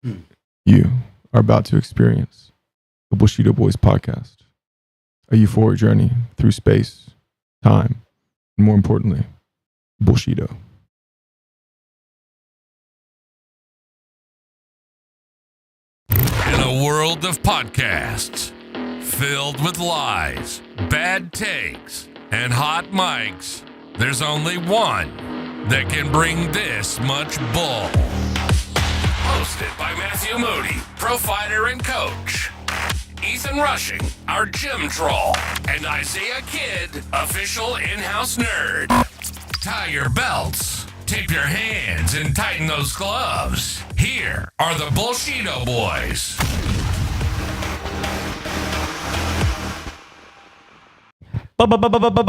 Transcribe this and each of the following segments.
You are about to experience the Bushido Boys podcast, a euphoric journey through space, time, and more importantly, Bushido. In a world of podcasts filled with lies, bad takes, and hot mics, there's only one that can bring this much bull. Hosted by Matthew Moody, provider and coach. Ethan Rushing, our gym troll. And Isaiah Kidd, official in-house nerd. Tie your belts, tape your hands, and tighten those gloves. Here are the Bushido Boys.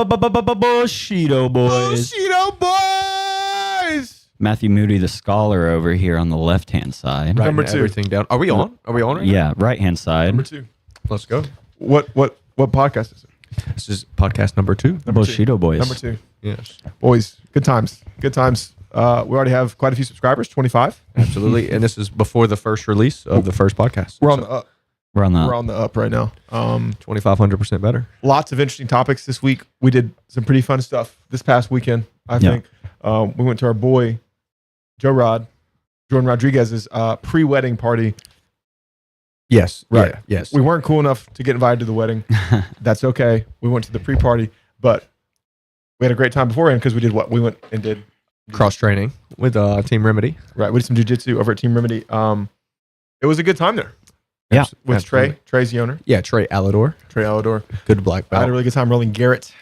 Bushido boys. Bushido Boys! Matthew Moody, the scholar, over here on the left-hand side. Right, Number two. everything down. Are we on? Are we on right now? Yeah, right-hand side. Number 2. Let's go. What podcast is it? This is podcast number 2. Number Bushido 2. boys. Number 2. Yes, Boys, good times. Good times. We already have quite a few subscribers, 25. absolutely. And this is before the first release of the first podcast. We're on the up. We're on We're the. on the up right now. 2,500% better. Lots of interesting topics this week. We did some pretty fun stuff this past weekend, I Yeah. think. We went to our boy, Jordan Rodriguez's pre-wedding party. Yes. Right. Yeah, yes. We weren't cool enough to get invited to the wedding. That's okay. We went to the pre-party, but we had a great time beforehand because we did what? We went and did Cross training with Team Remedy. right. We did some jiu-jitsu over at Team Remedy. It was a good time there. Yeah. With Absolutely. Trey. Trey's the owner. Yeah, Trey Alador. Trey Alador. Good black I had a belt. really good time rolling Garrett.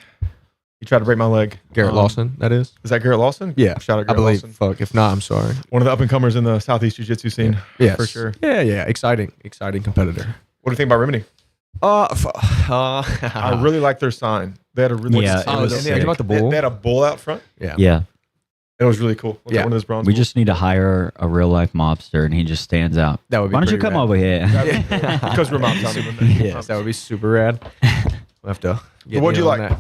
He tried to break my leg. Garrett Lawson, that is. Is that Garrett Lawson? Yeah, Shout out I Garrett believe. Lawson. Fuck, if not, I'm sorry. One of the up-and-comers in the Southeast Jiu-Jitsu scene. Yes. For sure. Yeah. Exciting competitor. What do you think about Remedy? I really like their sign. They had a really Yeah, sign. it was And sick. about the bull. They had a bull out front. Yeah. Yeah. It was really cool. Yeah. One of those bronze We bulls. just need to hire a real-life mobster, and he just stands out. That would be Why don't you pretty come rad. over here? because we're moms on them. Yes, that would be super rad. We'll have to get what'd in you on like? that.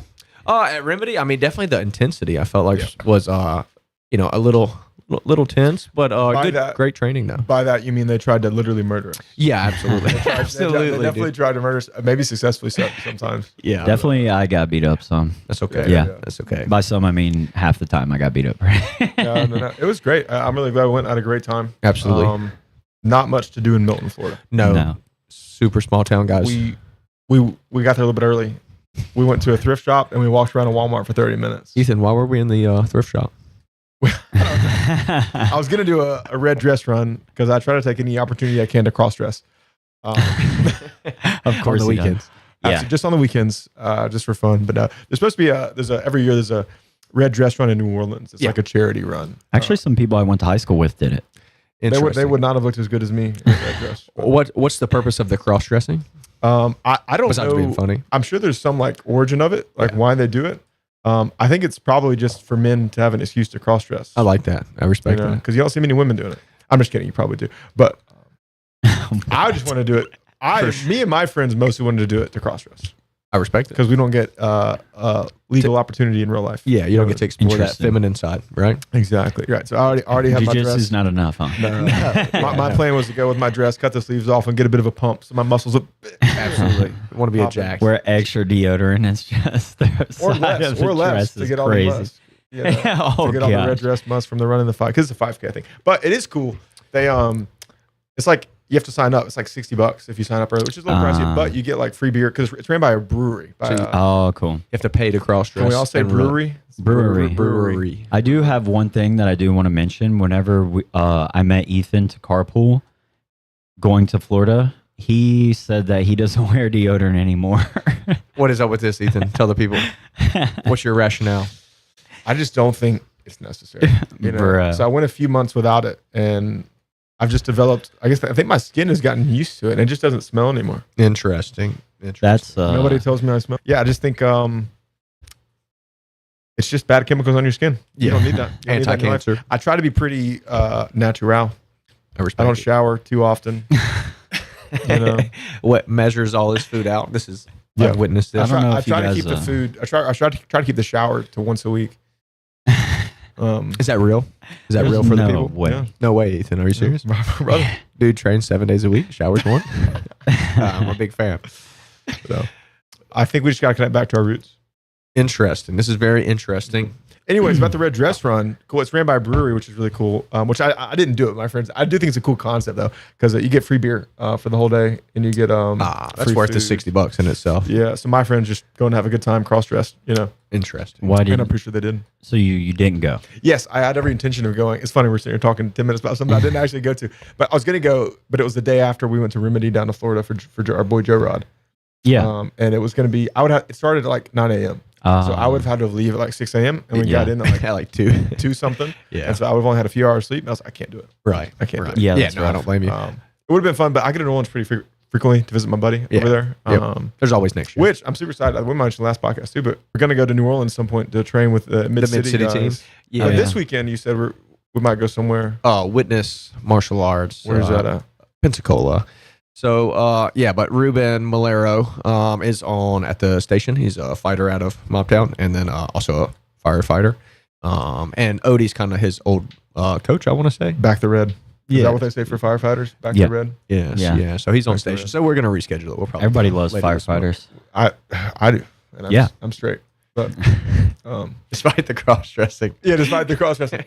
At Remedy, I mean, definitely the intensity I felt like was, a little tense, but By good, that- great training though. By that, you mean they tried to literally murder us. Yeah, absolutely. They definitely dude. tried to murder us. Maybe successfully sometimes. Yeah, Definitely, I got beat up some. That's okay. Yeah. That's okay. By some, I mean half the time I got beat up. No. It was great. I'm really glad we went. I had a great time. Absolutely. Not much to do in Milton, Florida. No, super small town guys. We got there a little bit early. We went to a thrift shop and we walked around a Walmart for 30 minutes. Ethan, why were we in the thrift shop? I was gonna do a red dress run because I try to take any opportunity I can to cross dress. Of On course, the he does. weekends. Yeah. Actually, just on the weekends, just for fun. But there's supposed to be every year there's a red dress run in New Orleans. It's Yeah. like a charity run. Actually, some people I went to high school with did it. They Interesting. would not have looked as good as me in a red dress. What's the purpose of the cross dressing? I don't Besides know. being funny. I'm sure there's some like origin of it, like Yeah. why they do it. I think it's probably just for men to have an excuse to cross dress. I like that. I respect that. Because you don't see many women doing it. I'm just kidding. You probably do, but I just want to do it. Me and my friends mostly wanted to do it to cross dress I respect it. because we don't get legal opportunity in real life. Yeah, you don't get to explore that Interesting. feminine side, right? Exactly. Right. So I already have my Jiu-jitsu dress. is not enough, huh? No. My plan was to go with my dress, cut the sleeves off, and get a bit of a pump so my muscles look Absolutely. Want to be a Popping. jack. Wear extra deodorant. It's just the or side of the less dress to is get all crazy. the must. Yeah. Oh, To get all the red gosh. dress must from the run in the 5 because it's a 5K, I think. But it is cool. They it's like you have to sign up. It's like $60 if you sign up early, which is a little pricey, but you get like free beer because it's ran by a brewery. By, Oh, cool. You have to pay to cross dress. can we all say and run. brewery? Brewery. I do have one thing that I do want to mention. Whenever I met Ethan to carpool going to Florida, he said that he doesn't wear deodorant anymore. What is up with this, Ethan? Tell the people. What's your rationale? I just don't think it's necessary. You know? Bruh. So I went a few months without it, and I've just developed. I think my skin has gotten used to it, and it just doesn't smell anymore. Interesting. That's Nobody tells me I smell. Yeah, I just think it's just bad chemicals on your skin. You don't need that. You don't need that in your life. Anti-cancer. I try to be pretty natural. I respect I don't it. shower too often. You know, What measures all his food out? This is Yeah. I've witnessed I this. don't know I if you try to guys, keep the food. I try to keep the shower to once a week. Is that real? Is that real for the people? Way. Yeah. No way, Ethan. Are you serious? My brother. Dude trains 7 days a week, showers one. I'm a big fan. So I think we just got to connect back to our roots. Interesting. This is very interesting. Anyways, about the Red Dress Run. Cool. It's ran by a brewery, which is really cool. Which I didn't do it, my friends. I do think it's a cool concept though, because you get free beer for the whole day, and you get That's free worth the food. $60 in itself. Yeah. So my friends just go and have a good time, cross dressed. Interesting. Why And I'm did pretty sure they did. so you didn't go? Yes, I had every intention of going. It's funny we're sitting here talking 10 minutes about something I didn't actually go to, but I was going to go. But it was the day after we went to Remedy down to Florida for our boy Joe Rod. Yeah. And it was going to be. It started at like 9 a.m. So I would have had to leave at like 6 a.m. and we got in at like I like 2. 2 something. Yeah. And so I would have only had a few hours sleep. And I was like, I can't do it. Right. I can't right. do it. Yeah, Yeah. that's No, I rough. don't blame you. It would have been fun, but I get to New Orleans pretty frequently to visit my buddy Yeah. over there. Yep. There's always next year. Which I'm super excited. We mentioned last podcast too, but we're going to go to New Orleans at some point to train with the Mid-City Mid-City team. guys. Yeah. But this weekend, you said we might go somewhere. Witness martial arts. Where's that at? Pensacola. So but Ruben Malero is on at the station. He's a fighter out of Mobtown, and then also a firefighter. And Odie's kind of his old coach, I want to say. Back the red. Is that what they say for firefighters? Back Yeah. the red. Yes, Yeah. yeah. So he's on Back the station. red. So we're gonna reschedule it. We'll probably Everybody loves later this month. firefighters. I do. And Yeah. I'm straight. But Despite the cross dressing. yeah, despite the cross dressing.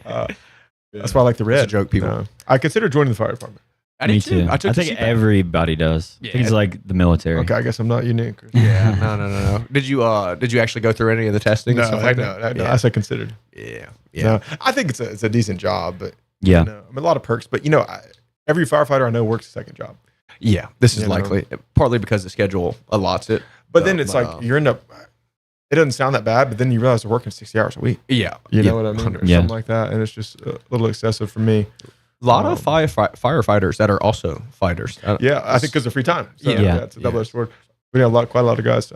That's why I like the red. It's a joke, people. No. I consider joining the fire department. Me too. I took the think CPAP. everybody does. Yeah. I think it's like the military. Okay, I guess I'm not unique. Yeah, no. Did you actually go through any of the testing and stuff like that? I said considered. Yeah. No, I think it's a decent job, but Yeah. a lot of perks. But every firefighter I know works a second job. Yeah, this is You know? likely partly because the schedule allots it. But then it's like you end up. It doesn't sound that bad, but then you realize they're working 60 hours a week. Yeah, You know what I mean? Or 100%. Yeah. something like that, and it's just a little excessive for me. A lot of firefighters that are also fighters. Yeah, I think because of free time. So, Yeah. it's a double-edged sword. We have quite a lot of guys.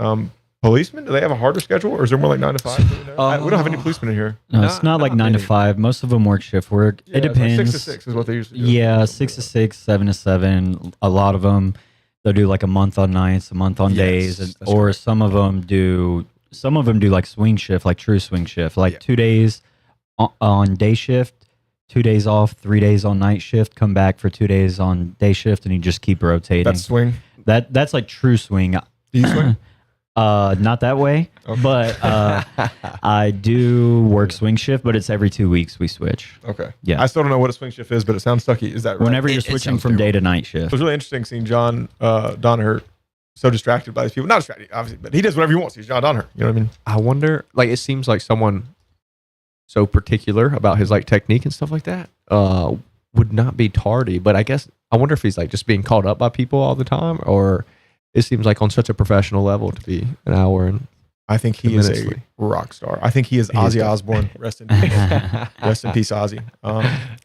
Policemen, do they have a harder schedule, or is there more like 9 to 5? Do we know? We don't have any policemen in here. No, it's not like not 9 to many. 5. Most of them work shift work. Yeah, It it's like depends. 6 to 6 is what they usually do. Yeah, 6 to 6, 7 to 7. A lot of them, they'll do like a month on nights, a month on Yes, days, that's or correct. some of them do like swing shift, like true swing shift, like Yeah. 2 days on day shift, 2 days off, 3 days on night shift, come back for 2 days on day shift, and you just keep rotating. That's swing. That's like true swing. Do you swing? Not that way, Okay. but I do work swing shift, but it's every 2 weeks we switch. Okay. Yeah. I still don't know what a swing shift is, but it sounds sucky. Is that right? Whenever you're It switching sounds from day terrible. to night It shift. was really interesting seeing John Donner so distracted by these people. Not distracted, obviously, but he does whatever he wants. He's John Donner. You know what I mean? I wonder, like, it seems like someone so particular about his like technique and stuff like that would not be tardy. But I guess I wonder if he's like just being called up by people all the time, or it seems like on such a professional level to be an hour and I think he is a Tremendously. rock star. I think he is He is Ozzy good. Osbourne. Rest in peace. Rest in peace, Ozzy.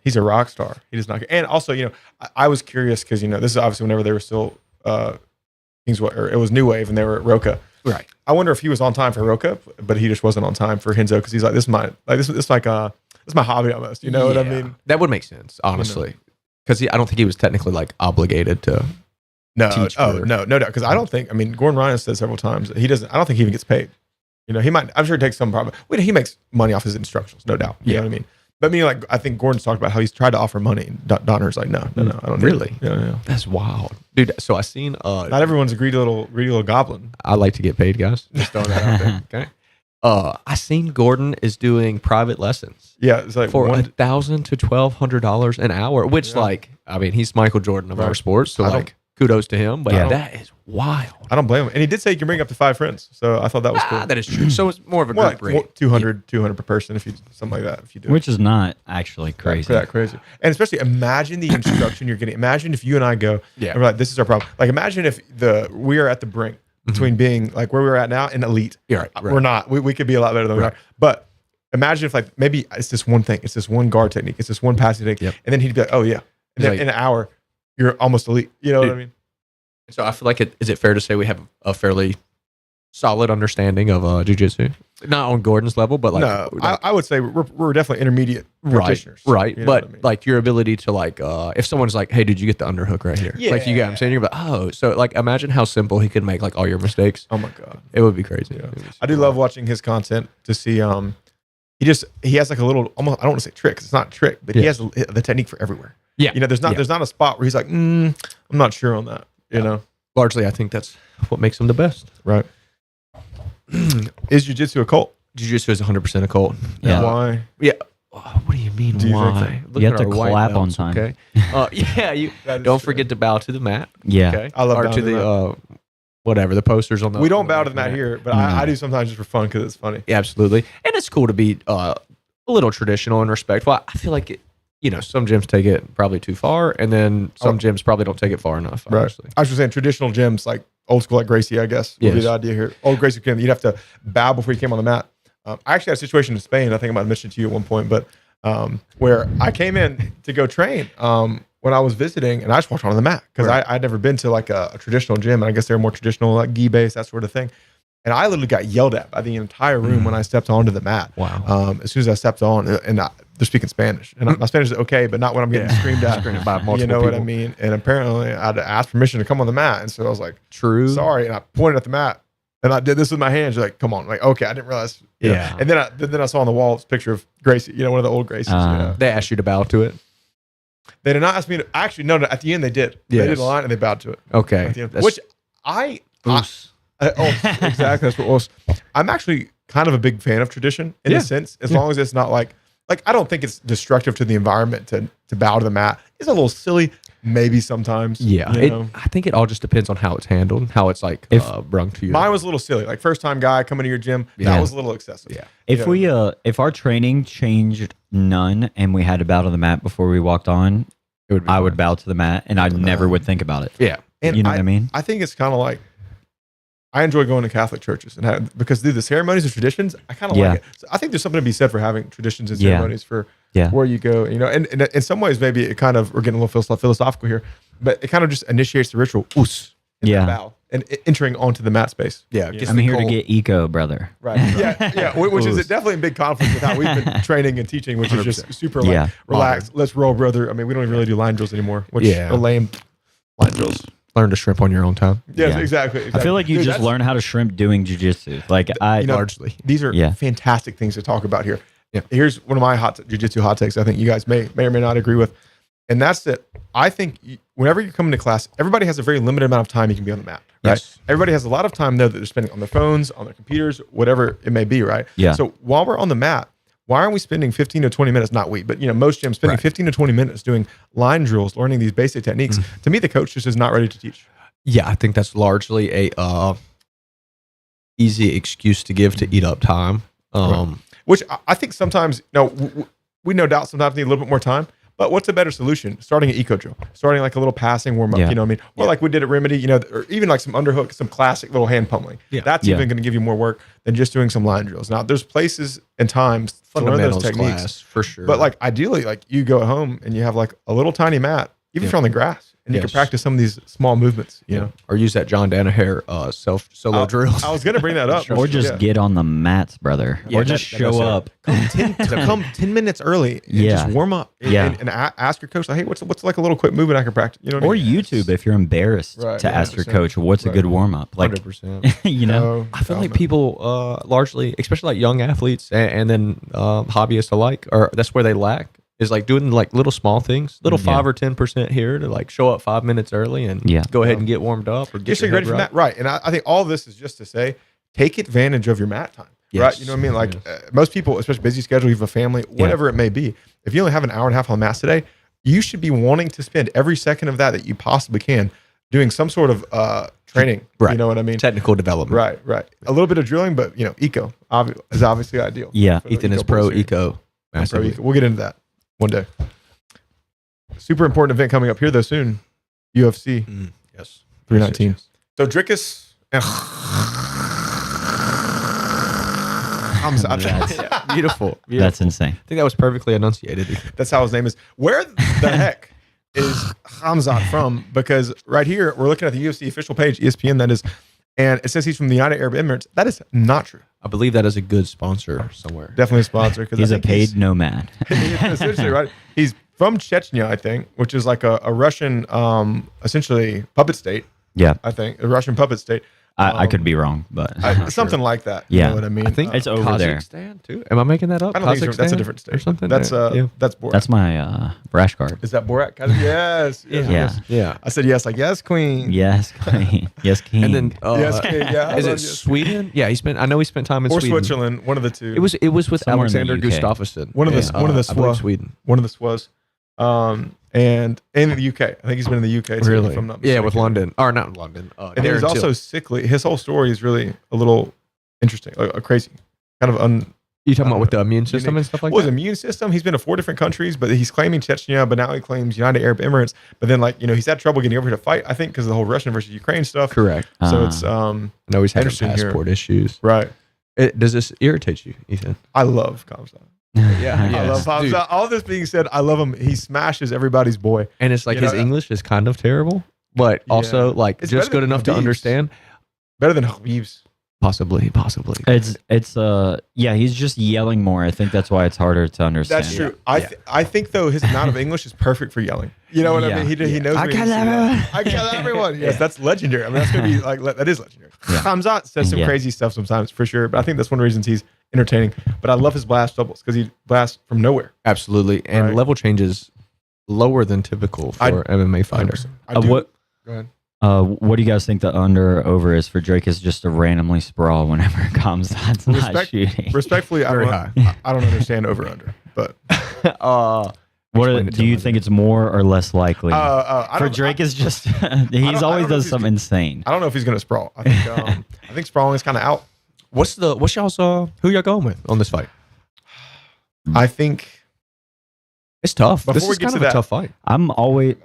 He's a rock star. He does not. And also, I was curious because this is obviously whenever they were still it was New Wave and they were at Roca. right. I wonder if he was on time for Roca, but he just wasn't on time for Henzo because he's like, this is my hobby almost. You know what I Yeah. mean? That would make sense, honestly, because I don't think he was technically like obligated to. No, Teach for- no doubt. Because I don't think. I mean, Gordon Ryan has said several times that he doesn't. I don't think he even gets paid. He might. I'm sure he takes some problem. Wait, he makes money off his instructionals, no doubt. You know what I mean? But I mean, like, I think Gordon's talked about how he's tried to offer money. And Donner's like, no, I don't. Really? Need it. Yeah. That's wild, dude. So I seen. Not everyone's a greedy little goblin. I like to get paid, guys. Just throwing that out there. Okay. I seen Gordon is doing private lessons Yeah, it's like for one. $1,000 to $1,200 an hour, which Yeah. he's Michael Jordan of our Right. sports, so I don't- like kudos to him. But Yeah. that is wild. I don't blame him. And he did say you can bring up to 5 friends, so I thought that was cool. That is true. So it's more of a More group like rate. 200 per person if you something like that if you do it. Which is not actually crazy. That crazy. And especially imagine the instruction you're getting. Imagine if you and I go, Yeah. and we're like, this is our problem. Like imagine if we are at the brink between being like where we're at now and elite. Yeah, right, We're not. We could be a lot better than we Right. are. But imagine if like maybe it's this one thing. It's this one guard technique. It's this one passing technique. Yep. And then he'd be like, oh yeah. And He's then like- in an hour, you're almost elite. You know what I mean? So I feel like is it fair to say we have a fairly solid understanding of jiu-jitsu? Not on Gordon's level, but like No, I would say we're definitely intermediate practitioners. Right. You know But what I mean? like your ability to like, if someone's like, hey, did you get the underhook right here? Like you get what I'm saying? You're like, oh, so like imagine how simple he could make like all your mistakes. Oh my God. It would be crazy. Yeah. It would be I do love watching his content to see he has like a little, almost, I don't want to say trick, 'cause it's not a trick, but he has the technique for everywhere. Yeah. There's not a spot where he's like, I'm not sure on that. Largely, I think that's what makes him the best. Right. Is jiu-jitsu a cult? Jiu-jitsu is 100% a cult. Yeah. Why? Yeah. What do you mean? Do you think why? You have at to our white clap on belts, time. Okay. Yeah. You That is don't true. forget to bow to the mat. Yeah. Okay. I love or bowing to to the the whatever the posters on the. We don't on the bow to the mat here, but No. I do sometimes just for fun because it's funny. Yeah, absolutely, and it's cool to be a little traditional and respectful. I feel like some gyms take it probably too far, and then some gyms probably don't take it far enough. Obviously. I was just saying traditional gyms, like old school, like Gracie, I guess, would be Yes. the idea here. Old Gracie gym, you'd have to bow before you came on the mat. I actually had a situation in Spain. I think I might have mentioned to you at one point, but where I came in to go train when I was visiting, and I just walked on the mat because Right. I'd never been to like a traditional gym, and I guess they're more traditional, like gi base, that sort of thing. And I literally got yelled at by the entire room when I stepped onto the mat. Wow. As soon as I stepped on, and they're speaking Spanish, and my Spanish is okay, but not when I'm getting screamed at. Screamed by multiple You know what I people. mean? And apparently, I had to ask permission to come on the mat, and so I was like, True. "Sorry," and I pointed at the mat, and I did this with my hands. You're like, "Come on!" Like, okay, I didn't realize. you know. Yeah. And then I saw on the wall this picture of Gracie, one of the old Gracies. They asked you to bow to it. They did not ask me to. Actually, no. At the end, they did. They Yes. did a line and they bowed to it. Okay. At the end. That's- Which I exactly. That's what it was. I'm actually kind of a big fan of tradition in a sense, as long as it's not like I don't think it's destructive to the environment to bow to the mat. It's a little silly, maybe sometimes. Yeah. you know? I think it all just depends on how it's handled, how it's like brung to you. Mine was a little silly. Like first time guy coming to your gym, that Yeah. was a little excessive. Yeah. If if our training changed none and we had to bow to the mat before we walked on, It would be I would bow to the mat and I never would think about it. Yeah. And You know what I mean? I think it's kind of like I enjoy going to Catholic churches and because the ceremonies and traditions, I kind of Yeah. like it. So I think there's something to be said for having traditions and Yeah. ceremonies for Yeah. where you go. And in some ways, maybe it kind of we're getting a little philosophical here, but it kind of just initiates the ritual. Oos, and Yeah. bow and entering onto the mat space. Yeah. You gets I'm the here to cold. get eco, brother. Right. Yeah. Which is definitely in big conflict with how we've been training and teaching, which is just super like Yeah. relaxed. Let's roll, brother. I mean, we don't even really do line drills anymore, which Yeah. are lame line drills. Learn to shrimp on your own time. Yes, Yeah. exactly. I feel like you Dude, just that's- learn how to shrimp doing jujitsu. Like Largely. These are Yeah. fantastic things to talk about here. Yeah. Here's one of my jiu-jitsu hot takes I think you guys may or may not agree with. And that's that I think whenever you come into class, everybody has a very limited amount of time you can be on the mat. Right? Yes. Everybody has a lot of time though that they're spending on their phones, on their computers, whatever it may be, right? Yeah. So while we're on the mat, why aren't we spending 15 to 20 minutes? Not we, but most gyms spending Right. 15 to 20 minutes doing line drills, learning these basic techniques. To me, the coach just is not ready to teach. Yeah, I think that's largely a easy excuse to give to eat up time. Which I think sometimes, we no doubt sometimes need a little bit more time. But what's a better solution? Starting an eco drill, starting like a little passing warm up. Yeah. You know what I mean? Or like we did at Remedy, or even like some underhook, some classic little hand pummeling. Yeah. That's Yeah. even going to give you more work than just doing some line drills. Now, there's places and times to learn those Fundamentals techniques. class for sure. But like ideally, like you go at home and you have like a little tiny mat, even if you're on the grass, and you can Yes. practice some of these small movements. You know, or use that John Danaher solo drills. I was going to bring that up. or just Yeah. get on the mats, brother. Yeah, or just show up. come 10 minutes early and Yeah. just warm up and, Yeah. and ask your coach, like, hey, what's like a little quick movement I can practice? You know what Or I mean? YouTube if you're embarrassed Right, to yeah, ask your 100%. coach what's a good warm up. Like 100%. you know, I feel like people largely, especially like young athletes and then hobbyists alike, or that's where they lack is like doing like little small things, little 5 or 10% here to like show up 5 minutes early and go ahead and get warmed up or get Just so your you're ready head for right. that. Right. And I think all this is just to say, take advantage of your mat time. Yes. Right. You know what I mean? Like most people, especially busy schedule, you have a family, whatever it may be. If you only have an hour and a half on the mat today, you should be wanting to spend every second of that you possibly can doing some sort of training. Right. You know what I mean? Technical development. Right. A little bit of drilling, but eco is obviously ideal. Yeah. For the Ethan is eco pro boys here. eco. Pro Massively. eco. We'll get into that one day. Super important event coming up here though soon. UFC Yes. 319. So Drickus and Beautiful. That's insane. I think that was perfectly enunciated. that's how his name is. Where the heck is Hamzat from? Because right here we're looking at the UFC official page, ESPN that is, and it says he's from the United Arab Emirates. That is not true. I believe that is a good sponsor somewhere. Definitely a sponsor because He's a paid nomad. essentially right. He's from Chechnya, I think, which is like a Russian, essentially puppet state. Yeah. I think a Russian puppet state. I could be wrong, but something like that. Yeah. You know what I mean? I think It's over there. Kazakhstan too. Am I making that up? I don't think that's a Kazakhstan different state or something. That's Yeah. that's Borat. that's my rash guard. Is that Borat? Yes. Yeah. Yeah. I said yes, like yes, Queen. Yes, queen. Yes, king. And then Yes, King. Yeah. is I it love yes. Sweden? Yeah, I know he spent time in Or Sweden. Switzerland? One of the two. It was with Somewhere in the Alexander UK. Gustafsson. One of the- and, one of the I believe Swa- Sweden. one of the SWAs. And in the UK. I think he's been in the UK too, if I'm not Yeah, mistaken. with London. Or not London. And he was Darren also Till. sickly. His whole story is really a little interesting, crazy, kind of You talking about with the immune system and stuff like His that? immune system. He's been to 4 different countries, but he's claiming Chechnya, but now he claims United Arab Emirates. But then, he's had trouble getting over here to fight. I think because of the whole Russian versus Ukraine stuff. Correct. So it's I know he's having interesting here. passport issues. right. Does this irritate you, Ethan? I love Kamzat. Yeah, I love Dude. Kamzat. All this being said, I love him. He smashes everybody's boy. And it's like You his know, English is kind of terrible, but also like It's just better good than enough to Habib's. understand. Better than Habib's. Possibly. it's yeah, he's just yelling more. I think that's why it's harder to understand. That's true. I think though his amount of English is perfect for yelling. You know what I Yeah. mean? He knows. I what he kill needs to do. everyone. I kill everyone. Yes, that's legendary. I mean, that's gonna be that is legendary. Kamzat says some Yeah. crazy stuff sometimes for sure, but I think that's one of the reasons he's entertaining. But I love his blast doubles because he blasts from nowhere. Absolutely. And Right. level changes lower than typical for MMA fighters. What Go ahead. what do you guys think the under or over is for Drake? Is just to randomly sprawl whenever it comes. That's not shooting. Respectfully, I Very don't understand over under, but What do you think it's more or less likely? I For don't- Drake is just I he's don't always know does if something insane. I don't know if he's gonna sprawl. I think sprawling is kind of out. What's y'all's who y'all going with on this fight? I think It's tough. Before This we is get kind to of a that- tough fight. I'm always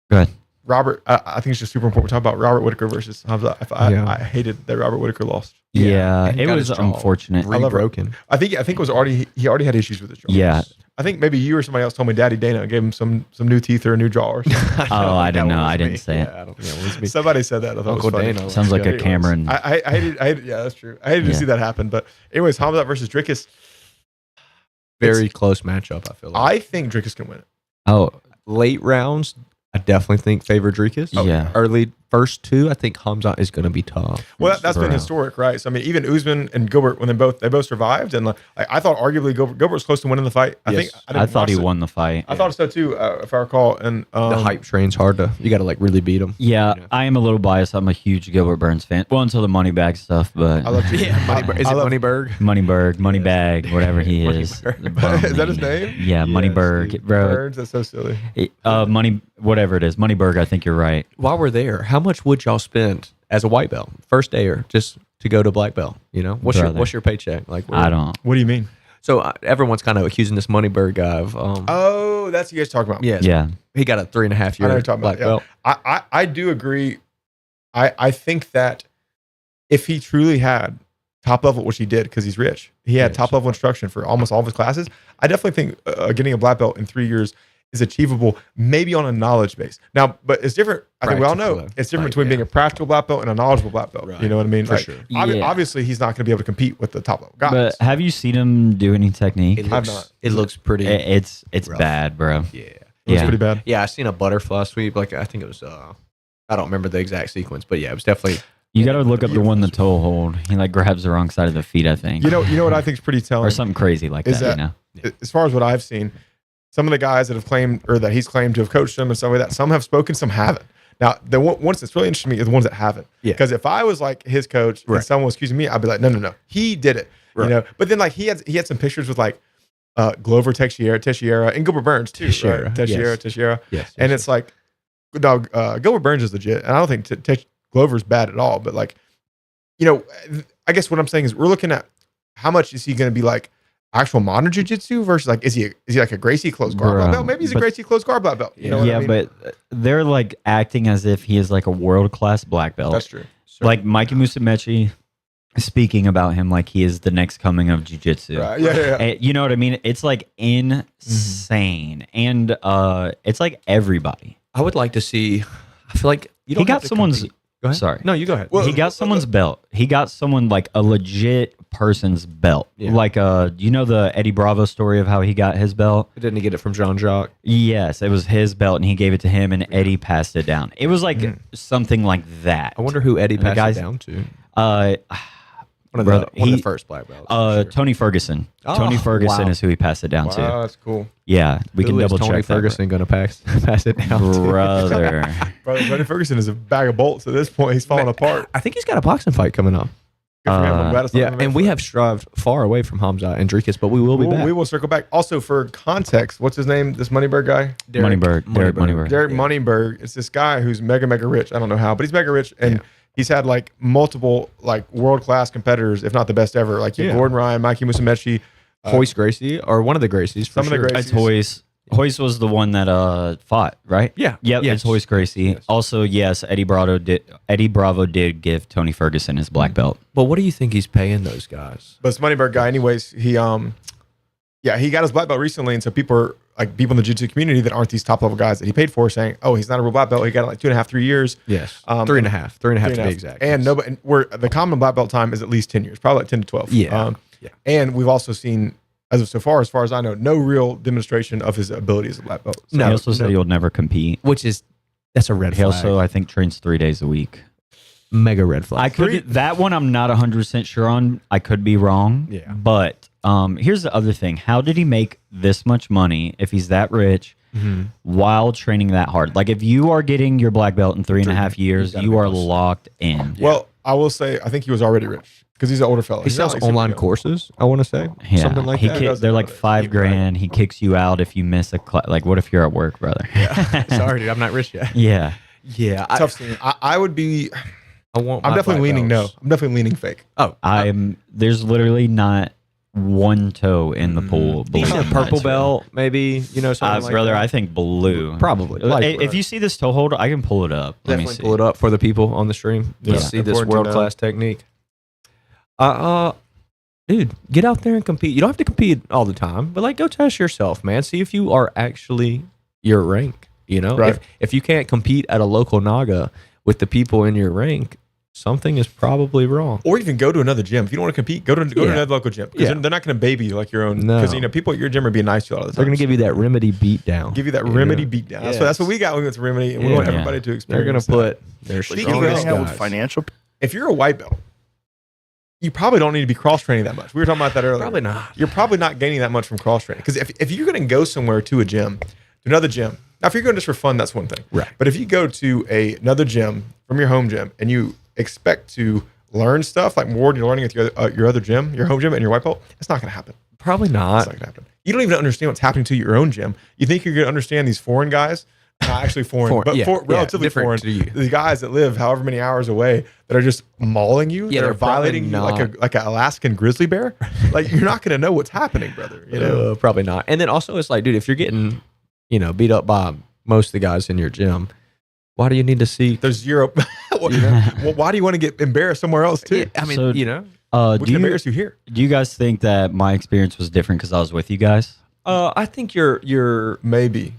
go ahead. Robert. I think it's just super important. We talk about Robert Whitaker versus Hamza. Yeah. I hated that Robert Whitaker lost. Yeah, and he it got was his jaw unfortunate. I love it. Rebroken. I think it was already he already had issues with his jaw. Yeah. I think maybe you or somebody else told me Daddy Dana gave him some new teeth or a new jaw or something. Oh, I don't That know. was I didn't me. say it. Yeah, I don't think it was me. Somebody said that. I thought Uncle it was funny. Dana. Sounds like Yeah, a it was. Cameron. I hated. Yeah, that's true. I hated to Yeah. see that happen. But anyways, Hamza versus Drickus. Very close matchup, I feel like. I think Drickus can win it. Oh, Late rounds, I definitely think favor Dricus. Yeah. Early first two, I think Hamzat is going to be tough. Well, that's been Bro. historic, right? So I mean, even Usman and Gilbert, when they both survived, and I thought arguably Gilbert was close to winning the fight. I Yes. think I thought he watch it. won the fight. I thought so too, if I recall. And The hype train's hard to. You got to like really beat him. Yeah, Yeah. I am a little biased. I'm a huge Gilbert Burns fan. Well, until the Moneybag stuff, but I love you. Is it Moneyberg? Moneybag, Moneybag, whatever he is. Moneybag. Is that his name? Yeah, Moneybag, bro. Burns, that's so silly. Money, whatever it is, Moneybag. I think you're right. While we're there, how much would y'all spend as a white belt, first dayer, just to go to black belt? You know, what's Brother. your paycheck? Like, I don't. What do you mean? So everyone's kind of accusing this Moneyberg guy of. Oh, that's what you guys talking about. Yes. Yeah, He got a 3.5 I know year what you're talking black about. Yeah. belt. I do agree. I think that if he truly had top level, which he did because he's rich, he had Yes. top level instruction for almost all of his classes. I definitely think getting a black belt in 3 years is achievable, maybe on a knowledge base. Now, but it's different. I think we all know Practical, it's different like, between being yeah. a practical black belt and a knowledgeable black belt. Right. You know what I mean? For sure. Yeah. Obviously, he's not going to be able to compete with the top level guys. but have you seen him do any technique? It I've looks, not. it looks pretty. It's rough. bad, bro. Yeah. it was Yeah. pretty bad. Yeah, I seen a butterfly sweep. Like I think it was. I don't remember the exact sequence, but yeah, it was definitely. You got to look up the one, the toe hold. He like grabs the wrong side of the feet, I think. You know what I think is pretty telling or something crazy like Is that. that- You know, as far as what I've seen, some of the guys that have claimed or that he's claimed to have coached them and stuff like that, some have spoken, some haven't. Now, the ones that's really interesting to me are the ones that haven't. Yeah. Because if I was like his coach Right. and someone was accusing me, I'd be like, no, he did it. Right. You know. But then like he had some pictures with like Glover Teixeira, and Gilbert Burns too. Teixeira, Right? yes. Teixeira. Yes. And it's like, dog, Gilbert Burns is legit, and I don't think Glover's bad at all. But like, you know, I guess what I'm saying is we're looking at how much is he going to be like actual modern jiu-jitsu versus like is he like a Gracie closed guard black Bro, belt? Maybe he's a but- Gracie closed guard black belt. You know what yeah, I mean? but they're like acting as if he is like a world class black belt. That's true. Like Mikey Musumeci speaking about him like he is the next coming of jiu-jitsu. Right. Yeah. You know what I mean? It's like insane. And it's like everybody. I would like to see. I feel like you He don't got have to someone's compete. Go ahead. sorry. No, you go ahead. Well, he got someone's belt. He got someone like a legit person's belt. Yeah. Like, you know the Eddie Bravo story of how he got his belt? Didn't he get it from Jean-Jacques? Yes, it was his belt, and he gave it to him, and Eddie passed it down. It was like something like that. I wonder who Eddie And the passed guys- it down to. Uh, One of the first black belts. for sure. Tony Ferguson. Oh, Tony Ferguson wow. is who he passed it down to. Wow, that's cool. Yeah, we can Who is double Tony check Ferguson going to pass it down to? Brother. Brother, Tony Ferguson is a bag of bolts at this point. He's falling apart. I think he's got a boxing fight coming up. Good for him. I'm glad it's not Yeah, gonna make and we fun. have strived far away from Hamza and Dricus, but we will be back. We will circle back. Also, for context, what's his name? This Moneyberg guy? Derek Moneyberg. Derek Moneyberg. It's this guy who's mega rich. I don't know how, but he's mega rich, and he's had like multiple like world class competitors, if not the best ever. Like Gordon Ryan, Mikey Musumeci, Hoist Gracie, or one of the Gracies. For some of the sure. Gracies. It's Hoist. Hoist was the one that fought, right? Yeah. Yep, Yes. it's Hoist Gracie. Yes. Also, yes, Eddie Bravo did give Tony Ferguson his black belt. But what do you think he's paying those guys? But this Moneyberg guy, anyways, he he got his black belt recently, and so people in the jiu-jitsu community that aren't these top level guys that he paid for saying, oh, he's not a real black belt. He got it like 2.5, 3 years. Yes. Um, 3.5. 3.5 to be exact. And nobody, and the common black belt time is at least 10 years, probably like 10 to 12. Yeah. And we've also seen, as far as I know, no real demonstration of his ability as a black belt. So, He also said he'll never compete. That's a red He flag. also, I think, trains 3 days a week. Mega red flag. I could that one I'm not 100% sure on. I could be wrong. Yeah. But here's the other thing. How did he make this much money if he's that rich while training that hard? Like if you are getting your black belt in 3.5 years, you are locked in. Well, I will say, I think he was already rich because he's an older fellow. He He's not sells like online super young. courses, I want to say. Yeah. Something like that. They're like $5,000. He kicks you out if you miss a class. Like, what if you're at work, brother? Sorry, dude. I'm not rich yet. Yeah. Yeah. Tough scene. I would be. I'm I'm definitely leaning no. I'm definitely leaning fake. Oh, There's literally not one toe in the pool. believe decent it or not. purple belt, maybe, something like brother, that. I think blue. Probably. If you see this toe hold, I can pull it up. Let me Definitely see. pull it up for the people on the stream. Yeah. Let's see this Important to know. world-class technique. Dude, get out there and compete. You don't have to compete all the time, but like go test yourself, man. See if you are actually your rank. Right. If you can't compete at a local Naga with the people in your rank, something is probably wrong. Or even go to another gym. If you don't want to compete, go to another local gym. Because Yeah. they're not going to baby you like your own. No. Because people at your gym are being nice to you all the time. They're going to give you that remedy beat down. Give you that remedy beat down. Yes. That's what we got when we went to remedy, and we want Yeah. everybody to They're experience. going to that. put their Speaking Do you of really those hang out with guys. financial? If you're a white belt, you probably don't need to be cross training that much. We were talking about that earlier. Probably not. You're probably not gaining that much from cross training. Because if you're going to go somewhere to a gym, to another gym, now if you're going just for fun, that's one thing. Right. But if you go to another gym from your home gym and you expect to learn stuff like more than you're learning at your other gym, your home gym, and your white belt, it's not going to happen. Probably It's not. not going to happen. You don't even understand what's happening to your own gym. You think you're going to understand these foreign guys? Not actually foreign, but relatively different foreign. to you. The guys that live however many hours away that are just mauling you, Yeah, that are they're probably violating you like not. like an Alaskan grizzly bear. Like you're not going to know what's happening, brother. Probably not. And then also, it's like, dude, if you're getting, beat up by most of the guys in your gym, why do you need to see? There's zero. Well, why do you want to get embarrassed somewhere else too? I mean, So- Which can embarrass you here? Do you guys think that my experience was different because I was with you guys? I think you're Maybe.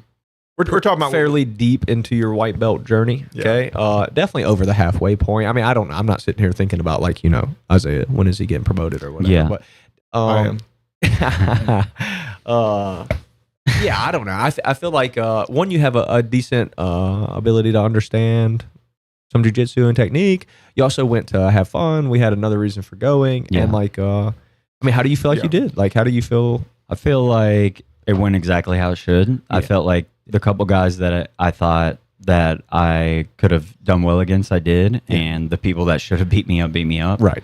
We're talking about fairly deep into your white belt journey. Yeah. Okay, definitely over the halfway point. I mean, I'm not sitting here thinking about like Isaiah, when is he getting promoted or whatever. Yeah. But I am. yeah, I don't know. I feel like one, you have a decent ability to understand some jujitsu and technique. You also went to have fun. We had another reason for going, Yeah. and like, I mean, how do you feel like you did? Like, how do you feel? I feel like it went exactly how it should. I felt like the couple guys that I thought that I could have done well against, I did. And the people that should have beat me up. Right.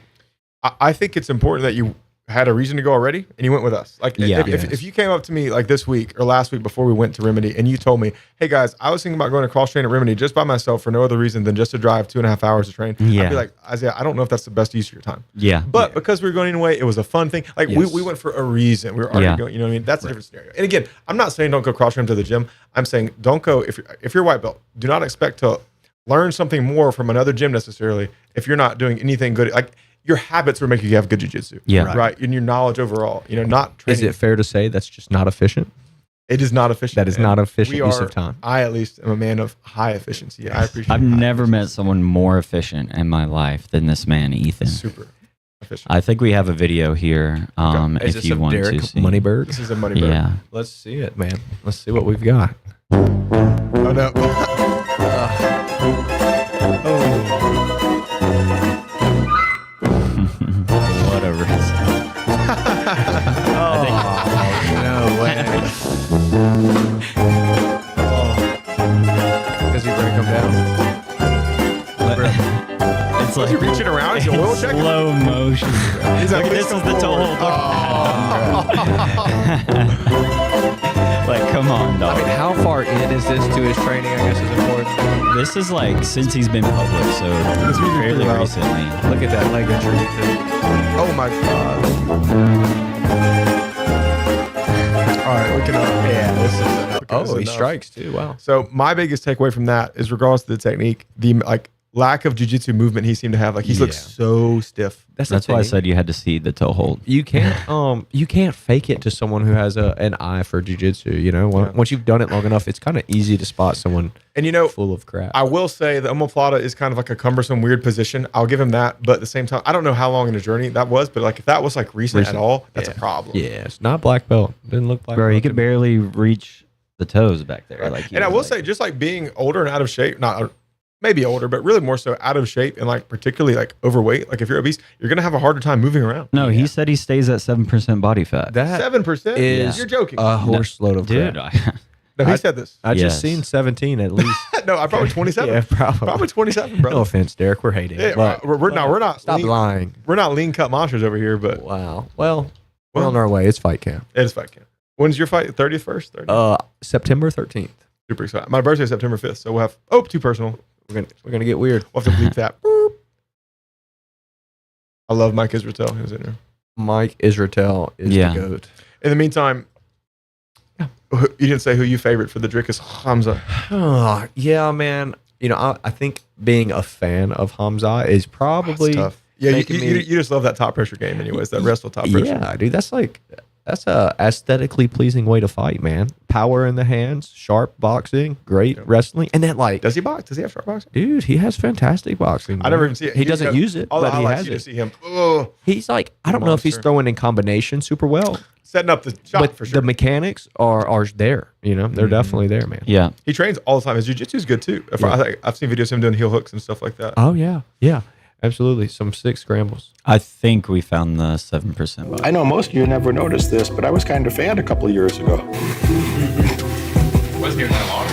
I think it's important that you had a reason to go already and you went with us. Like Yeah. if you came up to me like this week or last week before we went to Remedy and you told me, hey guys, I was thinking about going to cross train at Remedy just by myself for no other reason than just to drive 2.5 hours to train. Yeah. I'd be like, Isaiah, I don't know if that's the best use of your time. Yeah. But because we were going away, it was a fun thing. Like Yes. we went for a reason. We were already Yeah. going, you know what I mean? That's a different scenario. And again, I'm not saying don't go cross train to the gym. I'm saying don't go if you're white belt, do not expect to learn something more from another gym necessarily if you're not doing anything good. Like your habits will make you have good jiu-jitsu. Yeah. Right. And your knowledge overall. Not training. Is it fair to say that's just not efficient? It is not efficient. That is man. not efficient We use are- of time. I at least am a man of high efficiency. I appreciate I've high never met efficiency. someone more efficient in my life than this man, Ethan. Super. efficient. I think we have a video here. Is If this you of want Derek to see. Moneyberg? This is a money bird. Yeah. Let's see it, man. Let's see what we've got. Oh no. What a risk. No way. Does he break them down? It's Is he reaching around? Is he oil it's checking? slow motion. He's like, Look, this is the toe hold. Like, come on, I dog. mean, how far in is this to his training? I guess is important. This is like since he's been public, so This music's fairly pretty loud. recently. Look at that leg injury. Oh my god. All right, looking up. Yeah, this is enough. Oh, This is he enough. strikes too. Wow. So my biggest takeaway from that is, regardless of the technique, the like lack of jiu-jitsu movement he seemed to have. Like he looks so stiff. That's why I said you had to see the toe hold. you can't fake it to someone who has an eye for jiu-jitsu. You know, once you've done it long enough, it's kind of easy to spot someone And you know, full of crap. I will say the omoplata is kind of like a cumbersome, weird position. I'll give him that. But at the same time, I don't know how long in a journey that was, but like if that was like recent at all, that's a problem. Yeah, it's not black belt. Didn't look black Bro, belt. he could barely reach the toes back there. Right. Like, he And I was will like- say, just like being older and out of shape, not maybe older, but really more so out of shape and like particularly like overweight. Like if you're obese, you're gonna have a harder time moving around. No, he said he stays at 7% body fat. that 7%. is You're joking. a horse load of Dude, crap. No, he said this. I Yes. just seen 17 at least. No, I probably 27. Yeah, probably. Probably 27, bro. No offense, Derek. We're hating. Yeah, but we're not stop lean, lying. we're not lean cut monsters over here, but Wow. Well, we're Well- on our way. It's fight camp. it is fight camp. When's your fight? 30th first? 30th? September 13th. Super excited. My birthday is September 5th, so we'll have too personal. We're gonna get weird. We'll have to bleep that. Boop. I love Mike Israel. He was in there. Mike Israel is Yeah. the goat. In the meantime, you didn't say who you favorite for the Drickus Hamza. Yeah, man. You know, I think being a fan of Hamza is probably That's tough. Yeah, making you me- just love that top pressure game, anyways. That wrestle top pressure. Yeah, dude. That's a aesthetically pleasing way to fight, man. Power in the hands, sharp boxing, great wrestling, and then like, Does he box? Does he have sharp boxing? dude, he has fantastic boxing. I man. never even see it. He doesn't use it, All the but he highlights has you just it. see him. Oh, He's like, I don't know if he's Monster. throwing in combination super well, setting up the shot but for sure. the mechanics are there. You know, they're definitely there, man. yeah. He trains all the time. His jiu-jitsu is good too. I've seen videos of him doing heel hooks and stuff like that. Oh yeah, yeah, absolutely. Some sick scrambles. I think we found the 7% body. I know most of you never noticed this, but I was kind of fat a couple of years ago. Wasn't even that long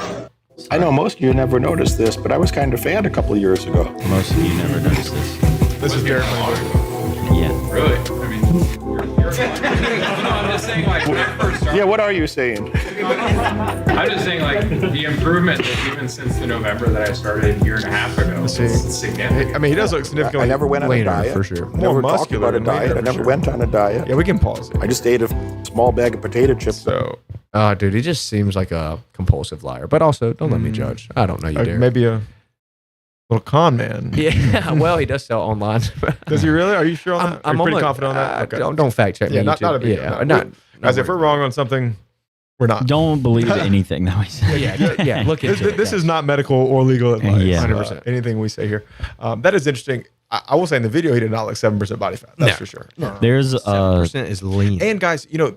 ago. I know most of you never noticed this, but I was kind of fat a couple of years ago. Most of you never noticed this. This is Derek Moneyberg. Yeah. Really? I mean, you're no, I'm just saying, like, when I first started, Yeah, what are you saying? I'm just saying, like, the improvement that even since the November that I started a year and a half ago is significant. I mean, he does look significantly I never went on a Later, diet. for sure. I never talked muscular about a and later, diet. I for never sure. went on a diet. Yeah, we can pause it. I just ate a small bag of potato chips. So Dude, he just seems like a compulsive liar. But also, don't let me judge. I don't know you, Derek. maybe a little con man. Yeah, well, he does sell online. Does he really? Are you sure on that? Are you pretty almost- confident on that? Okay. Don't fact check me. Yeah, not YouTube. a big deal. Yeah, No. not. As if we're wrong on something, we're not. Don't believe anything that we say. Yeah. Look This, into it. this is not medical or legal advice. Yeah. 100%. Anything we say here. That is interesting. I will say in the video, he did not look 7% body fat. That's No. for sure. There's 7% is lean. And guys, you know,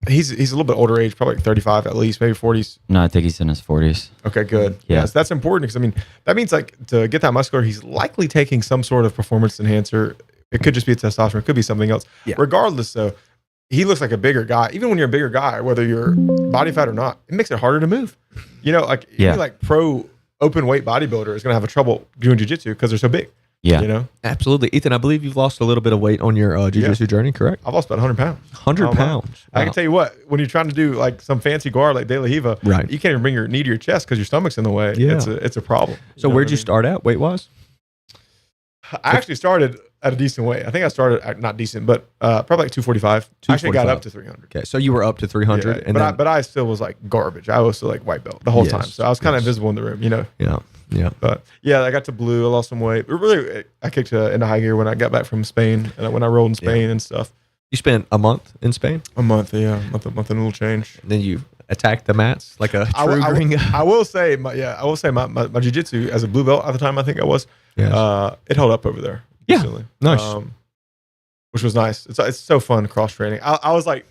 he's a little bit older age, probably like 35 at least, maybe 40s. no, I think he's in his 40s. Okay, good. Yeah. Yes, that's important because I mean that means like to get that muscular, he's likely taking some sort of performance enhancer. It could just be testosterone, it could be something else. Yeah. Regardless, though, he looks like a bigger guy. Even when you're a bigger guy, whether you're body fat or not, it makes it harder to move. You know, like Yeah. any like pro open weight bodybuilder is gonna have a trouble doing jiu-jitsu because they're so big. Yeah. You know, Absolutely. Ethan, I believe you've lost a little bit of weight on your jiu-jitsu journey, correct? I've lost about 100 pounds. 100 Oh, wow. pounds. I can Wow. tell you what, when you're trying to do like some fancy guard like De La Hiva, Right. you can't even bring your knee to your chest because your stomach's in the way. Yeah. It's a problem. So know where'd what you I mean? start at weight-wise? I actually started at a decent weight. I think I started at not decent, but probably like 245. I actually got 245. up to 300. Okay, so you were up to 300. Yeah, and but then, I still was like garbage. I was still like white belt the whole Yes, time. So I was kind of yes. invisible in the room, you know. yeah. But yeah, I got to blue. I lost some weight. But really, I kicked into high gear when I got back from Spain and when I rolled in Spain and stuff. You spent a month in Spain, A month, yeah, a month and a little change. and then you attacked the mats like a true green guy. I will say, my jiu-jitsu as a blue belt at the time, I think I was, Yes. it held up over there. Yeah. recently. Nice. Which was nice. It's so fun cross training. I was like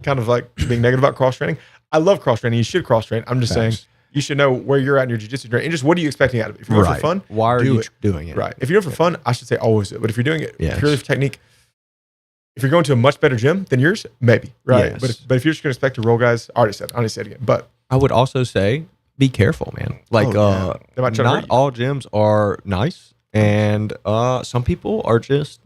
kind of like being negative about cross training. I love cross training. You should cross train. I'm just saying you should know where you're at in your jiu-jitsu journey and just what are you expecting out of it. If you're doing it for fun, Why are do you it. doing it? Right. If you're doing it for fun, I should say always do it. But if you're doing it Yes. purely for technique, if you're going to a much better gym than yours, maybe. Right. Yes. But if you're just going to expect to roll guys, I already said it again. But I would also say be careful, man. Like They might try to hurt not you. all gyms are nice, and some people are just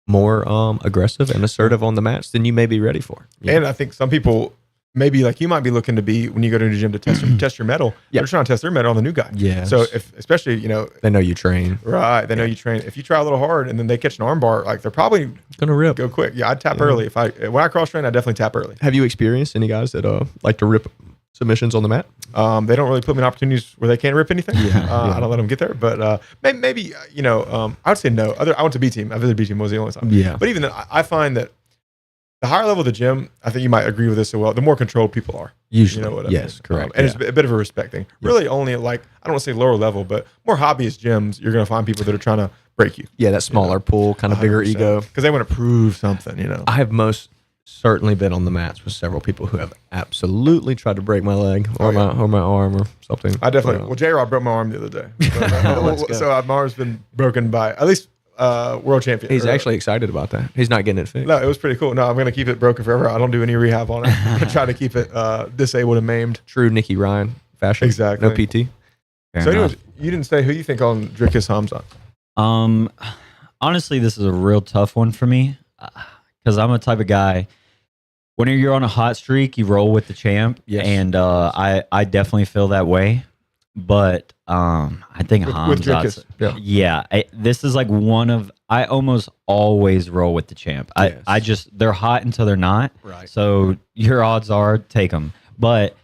more aggressive and assertive on the mats than you may be ready for. And I think some people maybe like you might be looking to be when you go to the gym to test your metal. Yeah. They're trying to test their metal on the new guy. Yes. So if especially they know you train, right, they know you train. If you try a little hard and then they catch an arm bar, like they're probably gonna rip. go quick. Yeah, I'd tap early. When I cross train, I definitely tap early. Have you experienced any guys that like to rip submissions on the mat? They don't really put me in opportunities where they can't rip anything. Yeah. I don't let them get there. But maybe I would say no. I went to B team. I visited B team was the only time. Yeah. But even then, I find that the higher level of the gym, I think you might agree with this as well. The more controlled people are. Usually, You know what I yes, mean? correct. And it's a bit of a respect thing. Really, only at like I don't want to say lower level, but more hobbyist gyms, you're going to find people that are trying to break you. that smaller pool, kind of bigger ego. because they want to prove something. I have most certainly been on the mats with several people who have absolutely tried to break my leg or my arm or something. I definitely. Well, J Rob broke my arm the other day, Let's go. so my arm's been broken by at least world champion. He's or- actually excited about that. He's not getting it fixed. No, it was pretty cool. No, I'm gonna keep it broken forever. I don't do any rehab on it. I'm gonna try to keep it disabled and maimed. True Nicky Ryan fashion. Exactly. No PT. Fair So, enough. anyways, you didn't say who you think on Drickus Hamzat. Honestly, this is a real tough one for me because I'm a type of guy. When you're on a hot streak, you roll with the champ, Yes. and I definitely feel that way. But I think With Hamzat's Drickus, this is like one of I almost always roll with the champ. Yes. I just they're hot until they're not. Right. So your odds are take them. But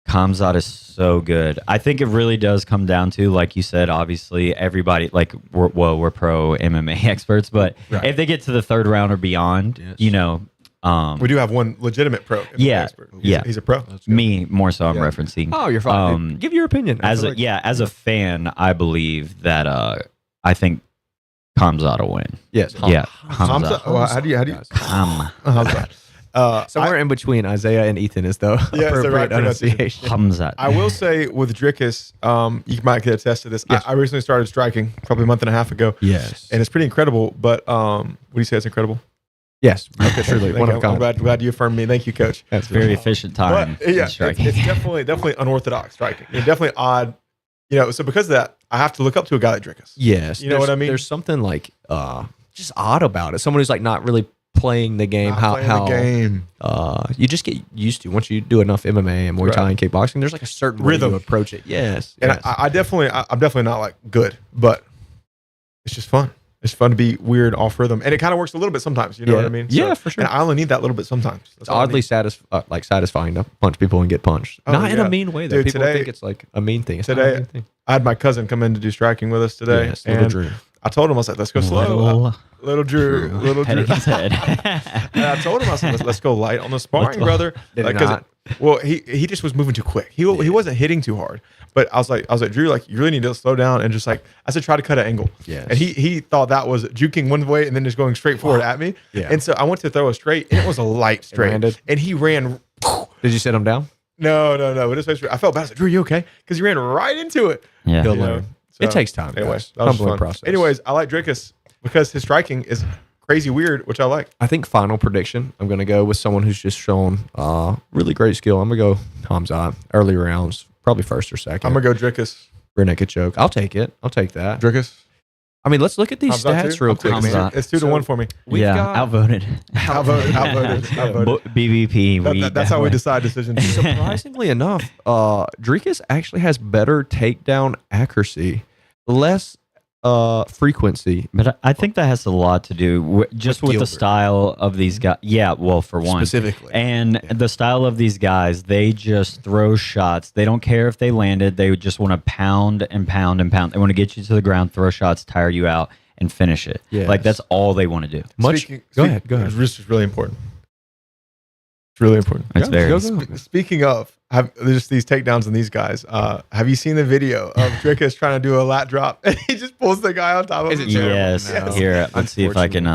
Hamzat is so good. I think it really does come down to, like you said, obviously everybody like we're pro MMA experts, but Right. if they get to the third round or beyond, Yes. We do have one legitimate pro. MMA Yeah, expert. yeah. He's a pro. me more so I'm Yeah. referencing. Oh, you're fine. Give your opinion. I As feel a like- as a fan, I believe that I think Hamzat will win. Yes. Yeah, Hamzat. Hamzat. Well, how do you? Hamzat. Somewhere in between Isaiah and Ethan is the Yeah, it's the right appropriate pronunciation. Hamzat. I will say with Drickus, you might get a test of this. Yes. I recently started striking probably a month and a half ago. Yes. And it's pretty incredible. But what do you say? It's incredible. Yes. Truly. Thank One you. of a I'm kind. glad you affirmed me. Thank you, Coach. That's Very efficient time But, yeah, in it's striking. definitely unorthodox striking. It's definitely odd. So because of that, I have to look up to a guy like Drickus. Yes. You know what I mean? There's something like just odd about it. Someone who's like not really playing the game. Not playing the game. You just get used to once you do enough MMA and Muay Thai and kickboxing. There's like a certain Rhythm. way you approach it. Yes. And yes. I'm definitely not like good, but it's just fun. It's fun to be weird off rhythm, and it kind of works a little bit sometimes. You know what I mean? Yeah, for sure. And I only need that little bit sometimes. It's oddly satisfying to punch people and get punched. Oh, Not in yeah. a mean way, though. Dude, People today- think it's like a mean thing. It's not a today- mean thing. I had my cousin come in to do striking with us today, Yes, little and Drew. I told him I was like, "Let's go slow." Little Drew, little Drew. Petting his head. And I told him I said, "Let's go light on the sparring, brother." Did he 'cause not? well, he just was moving too quick. He wasn't hitting too hard. But I was like, Drew, like you really need to slow down and just like I said, try to cut an angle. Yes. And he thought that was juking one way and then just going straight forward at me. Yeah. And so I went to throw a straight and it was a light straight. landed? And he ran. Did you sit him down? No. But his face, I felt bad. I was like, Drew, you okay? Because he ran right into it. Yeah. He'll You know? learn. So, It takes time. Anyways, guys. that was Humbling fun. process. Anyways, I like Drickus because his striking is crazy weird, which I like. I think final prediction. I'm going to go with someone who's just shown really great skill. I'm going to go Hamzat. Early rounds, probably first or second. I'm gonna go Drickus. rear naked choke. I'll take it. I'll take that. Drickus. I mean, let's look at these Hamzat stats too? real I'm quick, taking man. it. It's 2-1 for me. We've yeah, got- outvoted. Outvoted. BBP. That's how we decide decisions. Surprisingly enough, Drickus actually has better takedown accuracy, less frequency. But I think that has a lot to do just with the Gilbert. style of these guys. Yeah, well, for one. Specifically. And the style of these guys, they just throw shots. They don't care if they landed. They just want to pound and pound and pound. They want to get you to the ground, throw shots, tire you out, and finish it. Yes. Like, that's all they want to do. Go ahead. This is really important. It's really important. It's very. Speaking of, there's these takedowns and these guys. Have you seen the video of Drickus trying to do a lat drop and he just pulls the guy on top of him? Yes. No. Here, let's see if I can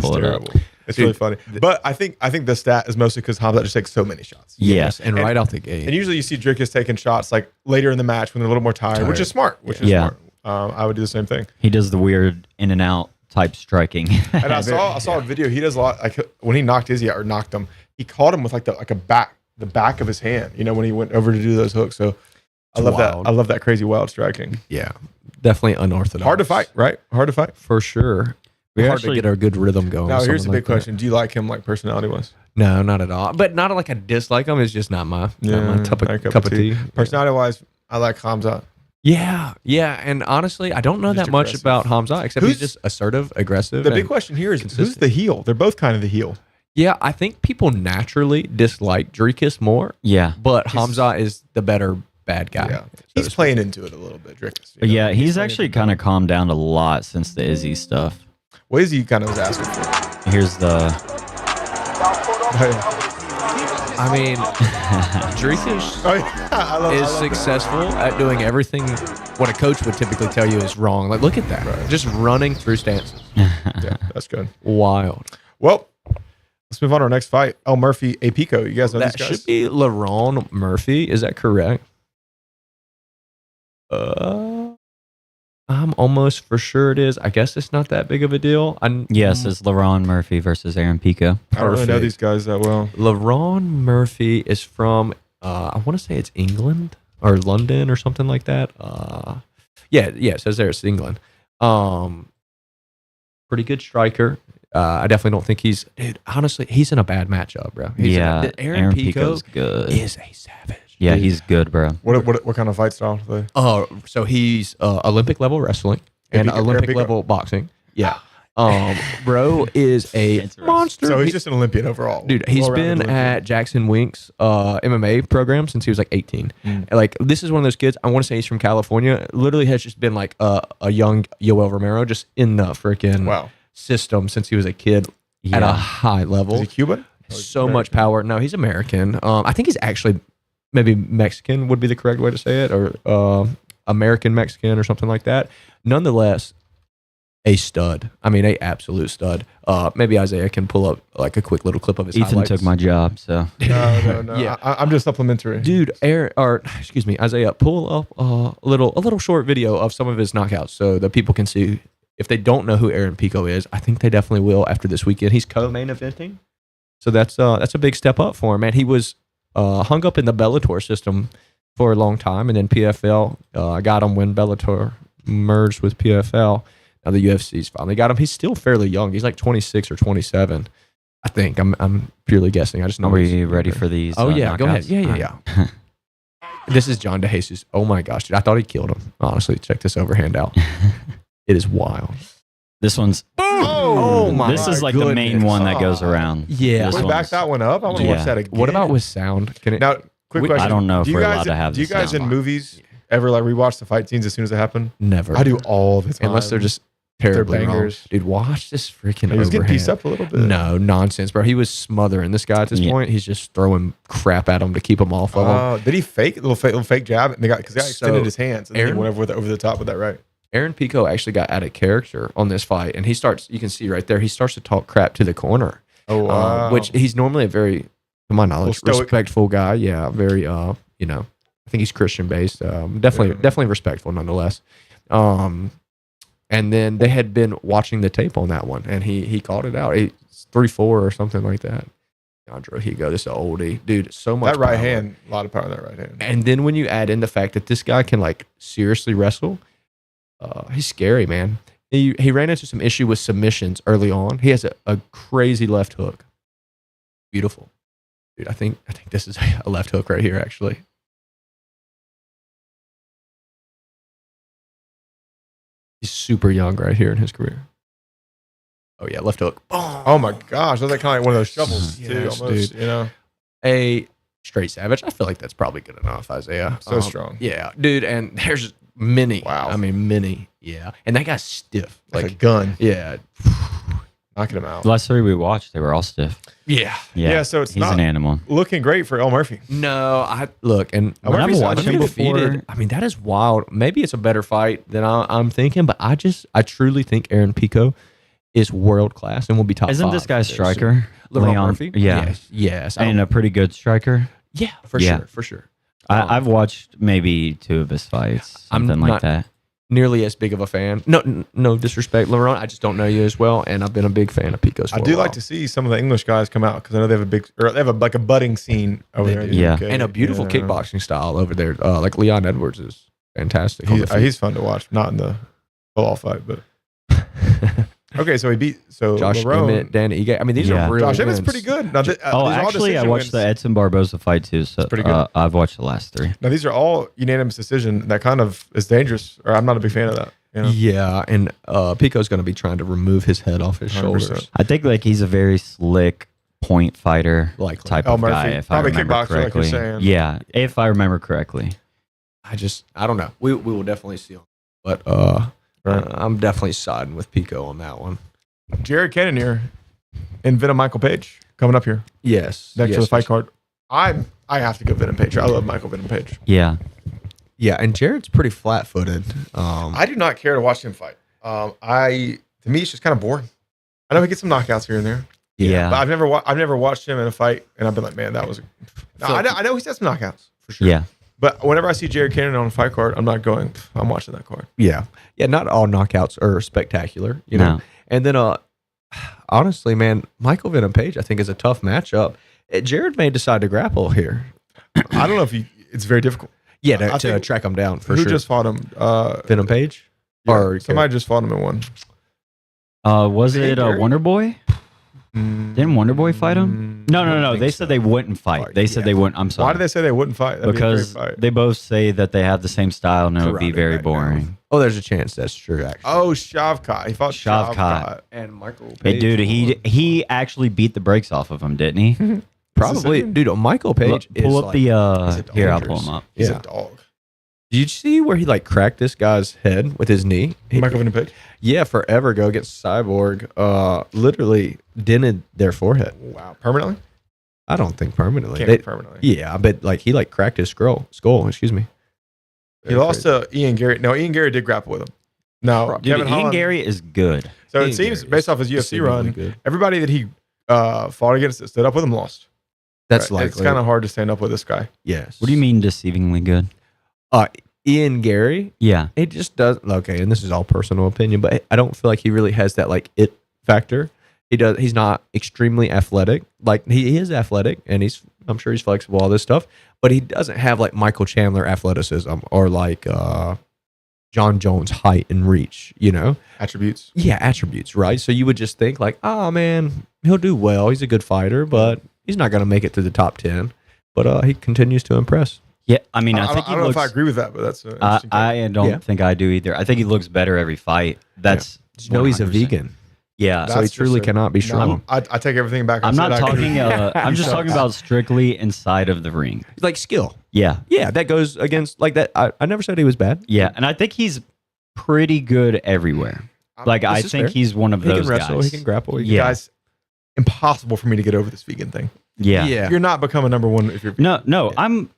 pull it up. It's really funny. But I think the stat is mostly because Hamzat just takes so many shots. Yes. And right out the gate. And usually you see Drickus taking shots like later in the match when they're a little more tired. Which is smart. Smart. I would do the same thing. He does the weird in and out type striking. And I saw a video. He does a lot. Like when he knocked Izzy out or knocked him, he caught him with the back of his hand. You know, when he went over to do those hooks. So I love that. I love that crazy wild striking. Yeah, definitely unorthodox. Hard to fight, right? Hard to fight for sure. Hard to get a good rhythm going. Now here's the big question: do you like him like personality wise? No, not at all. But not like I dislike him. It's just not my cup of tea. Personality wise, I like Hamzat. Yeah. And honestly, I don't know that much about Hamzat except he's just assertive, aggressive. The big question here is who's the heel? They're both kind of the heel. Yeah, I think people naturally dislike Drickus more. Yeah, but Hamzat is the better bad guy. Yeah, he's playing into it a little bit, Drickus. Yeah, he's actually kind of calmed down a lot since the Izzy stuff. What Izzy kind of was asking for. Here's the. I mean, Drickus is successful at doing everything what a coach would typically tell you is wrong. Like, look at that. Right. Just running through stances. Yeah, that's good. Wild. Well, let's move on to our next fight. El Murphy, A Pico. You guys know these guys? That should be LaRon Murphy. Is that correct? I'm almost for sure it is. I guess it's not that big of a deal. Yes, it's LaRon Murphy versus Aaron Pico. I don't really know these guys that well. LaRon Murphy is from, I want to say it's England or London or something like that. Yeah, it says there it's England. Pretty good striker. I definitely don't think honestly, he's in a bad matchup, bro. Aaron Pico's good. Is a savage. Yeah, he's good, bro. What kind of fight style do they? So he's Olympic level wrestling and Olympic level boxing. Yeah. Bro is a monster. So he's just an Olympian overall. Dude, he's been at Jackson Wink's MMA program since he was like 18. Like, this is one of those kids, I want to say he's from California, literally has just been like a young Yoel Romero just in the freaking system since he was a kid at a high level. Is he Cuban? So much power. No, he's American. I think he's actually maybe Mexican would be the correct way to say it, or American Mexican or something like that. Nonetheless, a stud. I mean, a absolute stud. Maybe Isaiah can pull up like a quick little clip of his highlights. Took my job, so. No. Yeah. I'm just supplementary. Dude, Isaiah, pull up a little short video of some of his knockouts so that people can see. If they don't know who Aaron Pico is, I think they definitely will after this weekend. He's co-main eventing, so that's a big step up for him, man. He was hung up in the Bellator system for a long time, and then PFL got him when Bellator merged with PFL. Now the UFC's finally got him. He's still fairly young. He's like 26 or 27, I think. I'm purely guessing. I just know. Are we ready for these? Oh yeah, knockouts? Go ahead. Yeah. This is John DeJesus. Oh my gosh, dude! I thought he killed him. Honestly, check this overhand out. It is wild. This one's. Oh my! This is like the main one that goes around. Yeah. Can we back that one up? I want to watch that again. What about with sound? Can it? Now, quick question. I don't know if we're allowed to have. Do you guys in movies ever like rewatch the fight scenes as soon as they happen? Never. I do all the time. Unless they're just terribly bangers. wrong. Dude, watch this freaking He was getting overhand. pieced up a little bit. No, nonsense, bro. He was smothering this guy at this point. He's just throwing crap at him to keep him off of him. Did he fake a little fake jab? And because the guy extended his hands and Aaron, then he went over the top with that right. Aaron Pico actually got out of character on this fight, and you can see right there, he starts to talk crap to the corner. Oh, wow. Which he's normally a very, to my knowledge, respectful guy. Yeah, very, I think he's Christian based. Definitely respectful nonetheless. And then they had been watching the tape on that one, and he called it out. 3-4 or something like that. Andrew Higo, this is an oldie. Dude, so much that right power. hand, a lot of power in that right hand. And then when you add in the fact that this guy can like seriously wrestle, he's scary, man. He ran into some issue with submissions early on. He has a crazy left hook. Beautiful. Dude, I think this is a left hook right here, actually. He's super young right here in his career. Oh yeah, left hook. Boom. Oh my gosh, that's like kind of like one of those shovels too, Yes, almost, dude. you know. A straight savage. I feel like that's probably good enough, Isaiah. So strong. Yeah, dude, and there's many. Wow. I mean, many. Yeah. And that guy's stiff. Like a gun. Yeah. knocking him out. The last 3 we watched, they were all stiff. Yeah. Yeah, so it's he's not an animal. looking great for El Murphy. No, I look and When I've watched him before- I mean, that is wild. Maybe it's a better fight than I'm thinking, but I truly think Aaron Pico is world class and will be top. Isn't 5 this guy a very soon. striker? Leon Murphy? Yeah. Yes. And a pretty good striker. Yeah, for Yeah. sure, for sure. I've watched maybe 2 of his fights, I'm something like not- that. Nearly as big of a fan. No disrespect, Laurent. I just don't know you as well, and I've been a big fan of Pico's. I do like to see some of the English guys come out because I know they have a budding scene over They there. in do. the Yeah. UK. and a beautiful Yeah. kickboxing style over there. Like Leon Edwards is fantastic. on the feet. He's fun to watch. Not in the full fight, but okay. So he beat Josh Lerone. Emmett, Dan Ige. I mean, these Yeah. are real Josh Emmett's wins. pretty good. Now, these are Oh, all actually, I decision watched the wins. Edson Barboza fight too. So pretty good. I've watched the last 3. Now these are all unanimous decision. That kind of is dangerous. Or I'm not a big fan of that. You know? Yeah, and Pico's going to be trying to remove his head off his 100%. shoulders. I think like he's a very slick point fighter Likely. type El of guy. Murphy. If I Probably remember kickboxer, like you're correctly. saying. Yeah, if I remember correctly. I don't know. We will definitely see. But Right. I'm definitely siding with Pico on that one. Jared Cannonier and Venom Michael Page coming up here Yes. next yes, to the fight yes. card. I have to go Venom Page. I love Michael Venom Page. Yeah. Yeah, and Jared's pretty flat-footed. I do not care to watch him fight. To me, it's just kind of boring. I know he gets some knockouts here and there, Yeah. but I've never watched him in a fight, and I've been like, man, that was. I know he's had some knockouts for sure. Yeah. But whenever I see Jared Cannonier on a fight card, I'm not going. I'm watching that card. Yeah. Not all knockouts are spectacular, you know. No. And then, honestly, man, Michael Venom Page, I think, is a tough matchup. Jared may decide to grapple here. I don't know if it's very difficult. Yeah, I to think- track him down for Who sure. just fought him? Venom Page? Or somebody just fought him in one. Was Hey, it Gary? Wonder Boy? Didn't Wonder Boy fight him? No. They said they wouldn't fight. They said Yeah. they wouldn't. I'm sorry. Why did they say they wouldn't fight? That'd Because be a great fight. they both say that they have the same style and it would be Karate very background. boring. Oh, there's a chance that's true, actually. Oh, Shavkat. He fought Shavkat. Shavkat. And Michael Hey, Page. dude, he actually beat the brakes off of him, didn't he? Probably. Decision? Dude, Michael Page is Pull up like, the he's a here. I'll dangerous- pull him up. He's Yeah. a dog. Did you see where he like cracked this guy's head with his knee? Michael Venom Page. Yeah, forever ago against Cyborg. Literally dented their forehead. Wow. Permanently? I don't think permanently. Can't They- be permanently. yeah, but like he like cracked his skull. Excuse me. He lost to Ian Gary. No, Ian Gary did grapple with him. No, Dude, Kevin Ian Holland. Gary is good. So Ian it seems, Gary based is off his UFC exceedingly run, good. everybody that he fought against that stood up with him lost. That's Right? likely. It's kind of hard to stand up with this guy. yes. What do you mean deceivingly good? Ian Gary? Yeah. It just does. Okay, and this is all personal opinion, but I don't feel like he really has that like it factor. He's not extremely athletic. Like he is athletic, and I'm sure he's flexible, all this stuff. But he doesn't have like Michael Chandler athleticism or like John Jones height and reach. You know? Attributes. Yeah, attributes, right? So you would just think like, oh man, he'll do well. He's a good fighter, but he's not going to make it to the top 10. But he continues to impress. Yeah. I mean, I think I don't know if I agree with that, but that's an interesting take. I don't Yeah. think I do either. I think he looks better every fight. That's Did you know he's a 100%. vegan? Yeah. So he That's truly just cannot be No, strong. I take everything back. I I'm said. not I agree. talking. I'm just talking about strictly inside of the ring. Like skill. Yeah. Yeah, that goes against like that. I never said he was bad. Yeah. And I think he's pretty good everywhere. Like I is think fair. he's one of He those can wrestle. guys. He can grapple. He can- Yeah. Guys, impossible for me to get over this vegan thing. Yeah. You're not becoming number one if you're. No, I'm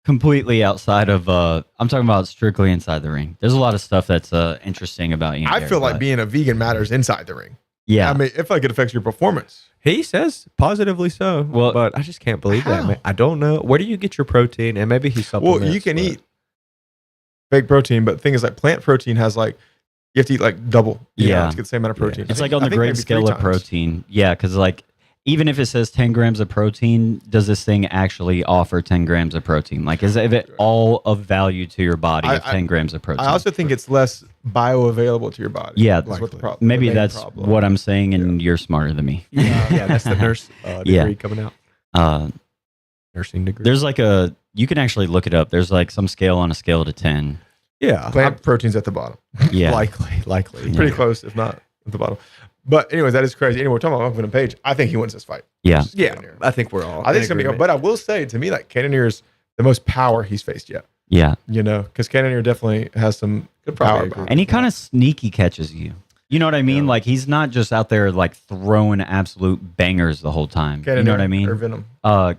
completely outside of. I'm talking about strictly inside the ring. There's a lot of stuff that's interesting about Ian I Gary, feel like but- being a vegan matters inside the ring. Yeah. I mean, I feel like it affects your performance. He says positively so. Well- but I just can't believe that. How? Man. I don't know. Where do you get your protein? And maybe he supplements. Well, you can but- eat fake protein, but the thing is, like, plant protein has like you have to eat like double. You know, Yeah. to get the same amount of protein. It's I like think- on I the think great maybe scale 3 of times. protein. Yeah, because like even if it says 10 grams of protein, does this thing actually offer 10 grams of protein? Like, is it all of value to your body I- of 10 grams of protein? I also think it's less bioavailable to your body. Yeah, that's what the likely. problem. Maybe the main that's problem. what I'm saying, and you're smarter than me. Yeah, that's the nurse degree Yeah. coming out. Nursing degree. There's like you can actually look it up. There's like some scale on a scale to 10. yeah, Plant protein's at the bottom. Yeah. likely. Pretty close, if not at the bottom. But anyways, that is crazy. Anyway, we're talking about Venom Page. I think he wins this fight. Yeah. Yeah, I think we're all. I think in it's gonna be. agreement. But I will say, to me, like Cannonier is the most power he's faced yet. Yeah. You know, because Cannonier definitely has some good probably power. agree. behind And he him. kind of sneaky catches you. You know what I mean? Like he's not just out there like throwing absolute bangers the whole time. You know what I mean? Or Venom.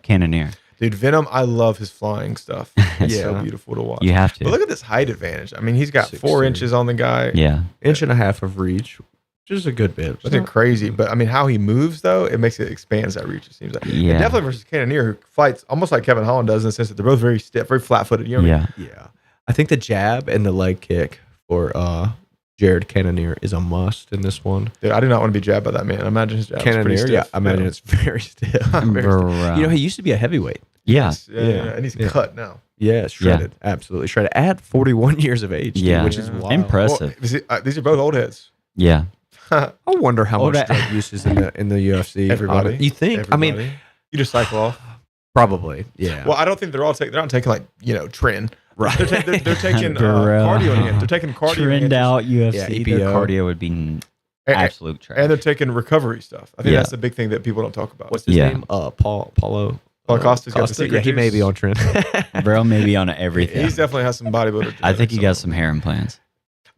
Cannoneer. Dude, Venom, I love his flying stuff. It's so beautiful to watch. You have to. But look at this height advantage. I mean, he's got 4 6'3". inches on the guy. Yeah. Inch and a half of reach, which is a good bit. That's crazy. But I mean, how he moves though, it expands that reach. It seems like. Yeah. And definitely versus Cannoneer, who fights almost like Kevin Holland does in the sense that they're both very stiff, very flat-footed. You know what I mean? Yeah. I think the jab and the leg kick for Jared Cannoneer is a must in this one. Dude, I do not want to be jabbed by that man. I imagine his jab is pretty Cannoneer, stiff. yeah, I imagine it's very stiff. Very stiff. Bro. You know, he used to be a heavyweight. Yeah. Yeah. And he's cut now. Yeah, shredded. Absolutely shredded. At 41 years of age, dude, Yeah. which is wild. Impressive. Well, these are both old heads. Yeah. I wonder how Oh, much that- drug use is in the UFC. Everybody. You think? I mean, Everybody. You just cycle off. probably. Yeah. Well, I don't think they're not taking like, Tren. Right. They're taking Bro. cardio enhancers. They're taking cardio Trend enhancers. out UFC. Yeah, their EPO. cardio would be absolute trash. And they're taking recovery stuff. I think Yeah. that's the big thing that people don't talk about. What's his Yeah. name? Paulo Costa's got the secret Yeah, he may juice. be on trend. Bro, maybe on everything. He's definitely has some bodybuilder. I think he got genetics. some hair implants.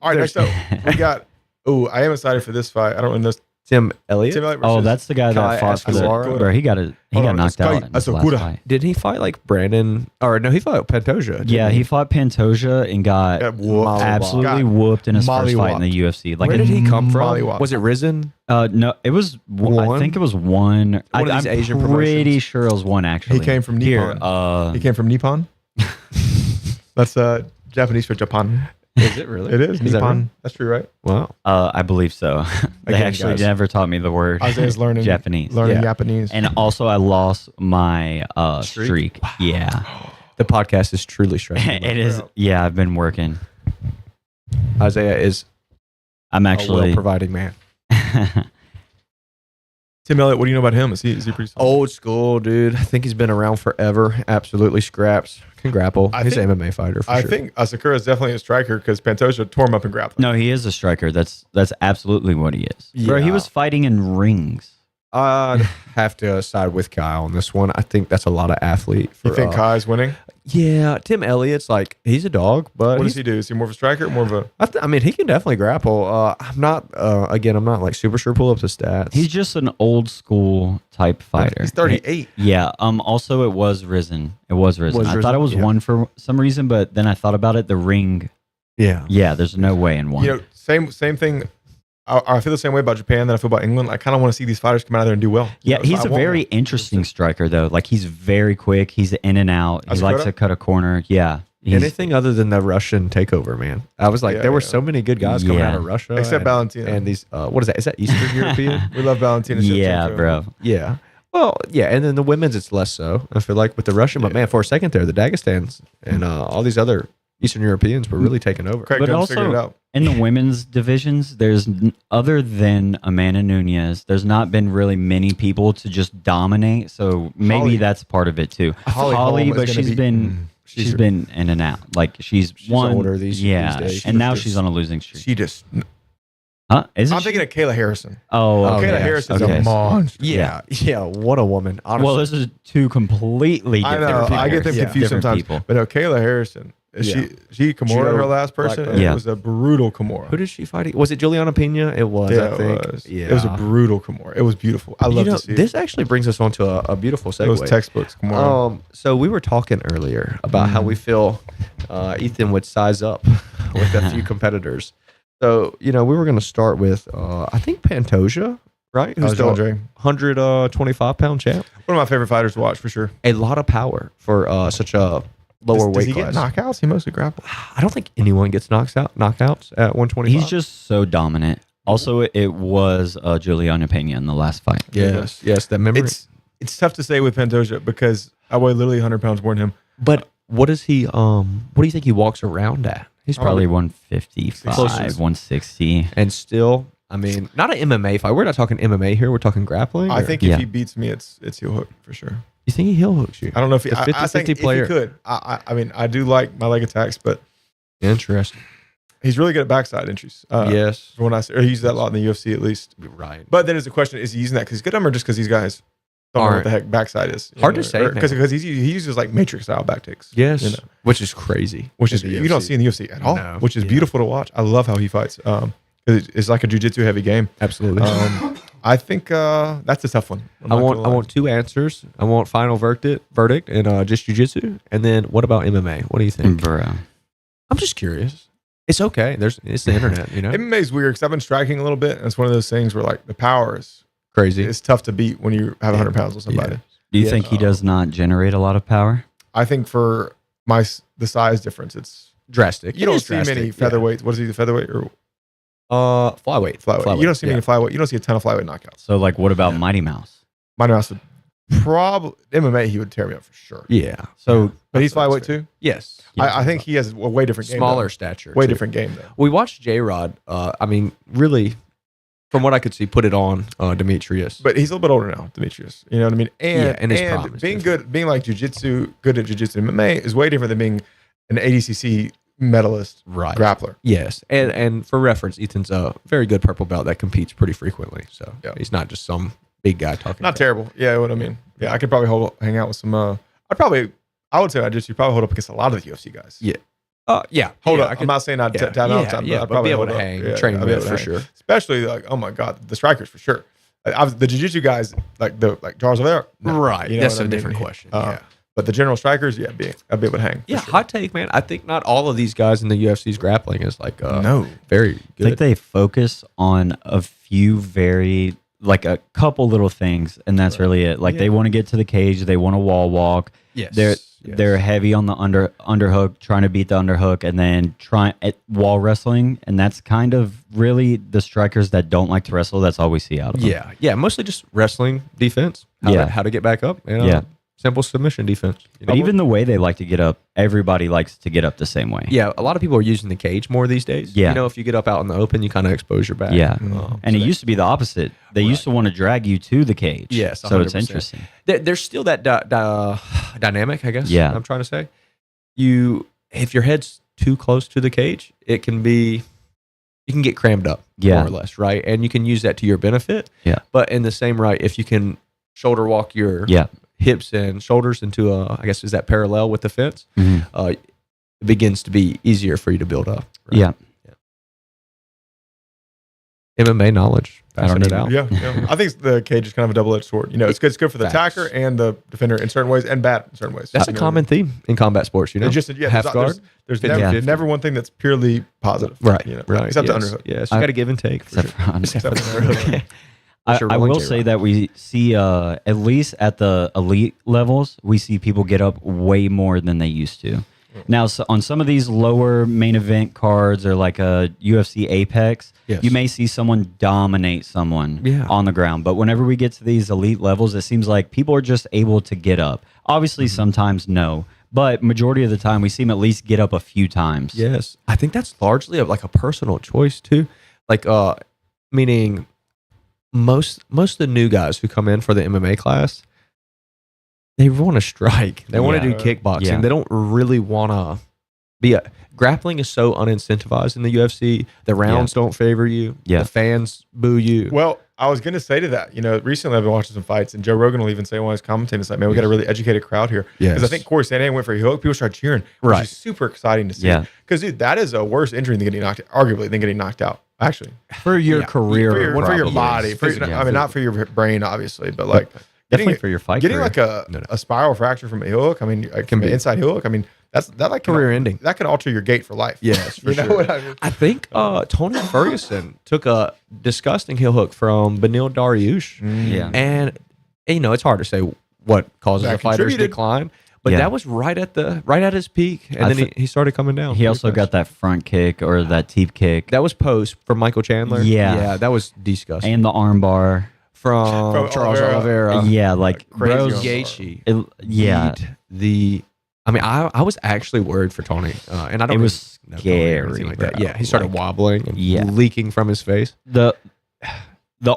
All right, next up, we got. Oh, I am excited for this fight. I don't know. Tim Elliott. Tim Elliott Oh, versus- that's the guy Kai that fought for the. Escobar. Bro, he got Hold on, knocked it's out Kai in his last Escobar. fight. Did he fight like Brandon? Or no, he fought Pantoja. didn't Yeah, he fought Pantoja and got Got whooped. absolutely Got whooped in his first fight in mollywopped. the UFC. Like Where did he come from? mollywop. Was it Risen? No, it was. I One? think it was one. One of these I'm Asian pretty promotions. sure it was one actually. He came from Here, Nippon. He came from Nippon. That's Japanese for Japan. Is it really? It is Is that Nippon. right? That's true, right? Wow. I believe so. They Again, actually guys. never taught me the word Isaiah's learning Japanese. learning Yeah. Japanese. And also, I lost my streak. Yeah, The podcast is truly stretching. it is. Yeah, I've been working. Isaiah is I'm a actually. well-providing man. Tim Elliott, what do you know about him? Is he pretty solid? Old school, dude. I think he's been around forever. Absolutely scraps. Can grapple. I He's think- an MMA fighter for I sure. think Asakura is definitely a striker because Pantoja tore him up in grappling. No, he is a striker. That's absolutely what he is. Bro, he Yeah. was fighting in rings. I'd have to side with Kyle on this one. I think that's a lot of athlete. For, You think Kai's winning? Yeah, Tim Elliott's like he's a dog, but What does he do? Is he more of a striker or more of a? I mean, he can definitely grapple. I'm not. Again, I'm not like super sure. Pull up the stats. He's just an old school type fighter. He's 38. Yeah. Also, it was Risen. It was Risen. Was I Risen? thought it was Yeah. one for some reason, but then I thought about it. The ring. yeah. Yeah. There's no way in one. You know, same thing. I feel the same way about Japan that I feel about England. I kind of want to see these fighters come out of there and do well. yeah, You know, so he's I a want very one. interesting striker though. Like he's very quick. He's in and out. He Asakura? likes to cut a corner. Yeah. He's, Anything other than the Russian takeover, man. I was like, Yeah, there were yeah. so many good guys coming Yeah. out of Russia, Except and, Valentina. and these. What is that? Is that Eastern European? We love Valentina. Yeah, Shevchenko. bro. Yeah. Well, yeah, and then the women's, it's less so. I feel like with the Russian, but man, for a second there, the Dagestans and all these other Eastern Europeans were really taking over. Craig But Jones figured it also out. in the women's divisions, there's other than Amanda Nunez, there's not been really many people to just dominate. So maybe Holly- that's part of it too. Holly Holm is but gonna she's be- been she's been in and out. Like she's won. older these days. and now She she's just- on a losing streak. She just. Huh? Isn't I'm she? thinking of Kayla Harrison. Oh, Oh, okay. Kayla yeah. Harrison's Okay. a monster. Yeah, what a woman. Honestly. Well, this is two completely I different know. I get them figures. confused Different sometimes. people. But no, Kayla Harrison. Yeah. She Kimura, Joe her last person. Blackburn. And Yeah. It was a brutal Kimura. who did she fight? Was it Juliana Pena? It was, Yeah, I think. it was. Yeah. It was a brutal Kimura. It was beautiful. I love to see this it. actually brings us on to a beautiful segue. It was textbooks Kimura. So we were talking earlier about how we feel Ethan would size up with a few competitors. So, we were going to start with, I think Pantoja, right? Who's the Andre. 125-pound champ. One of my favorite fighters to watch for sure. A lot of power for such a lower Does weight he class. get knockouts? He mostly grapples. I don't think anyone gets knockouts at 125. He's just so dominant. Also, it was Juliana Pena in the last fight. yes, that memory. It's tough to say with Pantoja because I weigh literally 100 pounds more than him. But what is he? What do you think he walks around at? He's probably 155, Closest. 160. And still, I mean, not an MMA fight. We're not talking MMA here. We're talking grappling. I or- think Yeah. if he beats me, it's heel hook for sure. You think he heel hooks you? I don't know if he. The I think 50-50 if player. he could. I mean, I do like my leg attacks, but Interesting. he's really good at backside entries. Yes. From what I see, or he uses that a lot in the UFC at least. You're right. But then is the question: is he using that because he's good at them, or just because these guys don't know what the heck backside is? You Hard know, to say, Because man. he uses like matrix style back takes. Yes. You know, Which is crazy. which is in the you don't UFC. see in the UFC at all. No. Which is Yeah. beautiful to watch. I love how he fights. 'Cause it's like a jiu-jitsu heavy game. Absolutely. I think that's a tough one. I want 2 answers. I want final verdict, and just jiu-jitsu. And then what about MMA? What do you think? Bro. I'm just curious. It's okay. It's the internet, you know. MMA is weird because I've been striking a little bit. And it's one of those things where like the power is Crazy. It's tough to beat when you have 100 pounds with somebody. Yeah. Do you think he does not generate a lot of power? I think for the size difference, it's Drastic. you don't see many featherweights. What is he, the featherweight or Flyweight. flyweight? You don't see many flyweight. You don't see a ton of flyweight knockouts. So, like, what about Mighty Mouse? Mighty Mouse would probably MMA. He would tear me up for sure. Yeah. So, But he's flyweight too. Yes. I think he has a way different game. Smaller though. stature. Way too. different game though. We watched J-Rod. I mean, really, from what I could see, put it on Demetrius. But he's a little bit older now, Demetrius. You know what I mean? And his prime is being different. good, being like jujitsu, good at jujitsu and MMA is way different than being an ADCC medalist Right. grappler. Yes, and for reference, Ethan's a very good purple belt that competes pretty frequently. So Yeah. he's not just some big guy talking. Not terrible. Yeah, what I mean. Yeah, I could probably hang out with some. I would say you probably hold up against a lot of the UFC guys. Yeah. Hold yeah, up. I'm not saying I'd tap out on time, yeah, I'd but be probably able hold to up. hang, Yeah, train I'd be able with to for hang. sure. Especially like, oh my god, the strikers for sure. The jiu-jitsu guys, like Charles Oliveira. No. Right. You know That's what I a mean? different question. Yeah. But the general strikers, I'd be able to hang. for Yeah, sure. hot take, man. I think not all of these guys in the UFC's grappling is like No. very I think good. they focus on a few like a couple little things, and that's really it. Like they want to get to the cage, they want to wall walk. Yes. They're heavy on the underhook, trying to beat the underhook, and then trying at wall wrestling, and that's kind of really the strikers that don't like to wrestle. That's all we see out of them. Yeah, mostly just wrestling defense. How to get back up. And, simple submission defense. You know? But even the way they like to get up, everybody likes to get up the same way. Yeah, a lot of people are using the cage more these days. Yeah. You know, if you get up out in the open, you kind of expose your back. Yeah. And it so used to be the opposite. They used to want to drag you to the cage. Yes, So it's 100%. interesting. there's still that dynamic, I guess. Yeah. I'm trying to say. If your head's too close to the cage, you can get crammed up, Yeah. more or less, right? And you can use that to your benefit. Yeah. But in the same right, if you can shoulder walk your hips and shoulders into I guess, is that parallel with the fence? Mhm. It begins to be easier for you to build up. Right? Yeah. MMA knowledge. I don't Passing it even- out. Yeah. I think the cage is kind of a double-edged sword. You know, it's good for the Facts. attacker and the defender in certain ways, and bad in certain ways. That's a You know common theme in combat sports, you know? It's just half guard. There's 50, never, 50. never one thing that's purely positive. Right, You know, right. Except yes. the underhook. Yes, you got to give and take. For Except sure. for on- Except for the underhook. Sure, I rolling will J-Rod. say that we see, at least at the elite levels, we see people get up way more than they used to. Now, so on some of these lower main event cards or like a UFC Apex, Yes. you may see someone dominate someone Yeah. on the ground. But whenever we get to these elite levels, it seems like people are just able to get up. Obviously, sometimes no. But majority of the time, we see them at least get up a few times. Yes, I think that's largely like a personal choice too. Like, meaning most of the new guys who come in for the MMA class, they want to strike. They want to Yeah. do kickboxing. Yeah. They don't really want to be grappling is so unincentivized in the UFC. The rounds don't favor you. Yeah. The fans boo you. Well, I was going to say to that, you know, recently I've been watching some fights, and Joe Rogan will even say when he's commentating, it's like, man, we got a really educated crowd here. Yes. Because I think Corey Sandhagen went for a hook, people start cheering, which Right. is super exciting to see. Yeah. Because, dude, that is a worse injury than getting knocked out, arguably, than getting knocked out, actually. For your career. For your probably. body. For your, Yeah. I mean, not for your brain, obviously, but like, Definitely for your fight Getting career. like a spiral fracture from a hook, I mean, like from an inside hook, I mean, that like Career ending. That can alter your gait for life. Yes, for You know sure. what I mean? I think Tony Ferguson took a disgusting heel hook from Benil Dariush. Yeah. And you know, it's hard to say what causes That a fighter's contributed. decline, but Yeah. that was right at his peak, and I then thi- he started coming down. He pretty also fast. got that front kick or that teep kick that was post from Michael Chandler. Yeah. that was disgusting. and the arm bar. from Charles Oliveira. Yeah, like crazy bros, arm bar. Gaethje. yeah, beat I mean, I was actually worried for Tony, and I don't. It was really know Tony or anything scary, like that. bro. Yeah, he started Like, wobbling and yeah. leaking from his face. the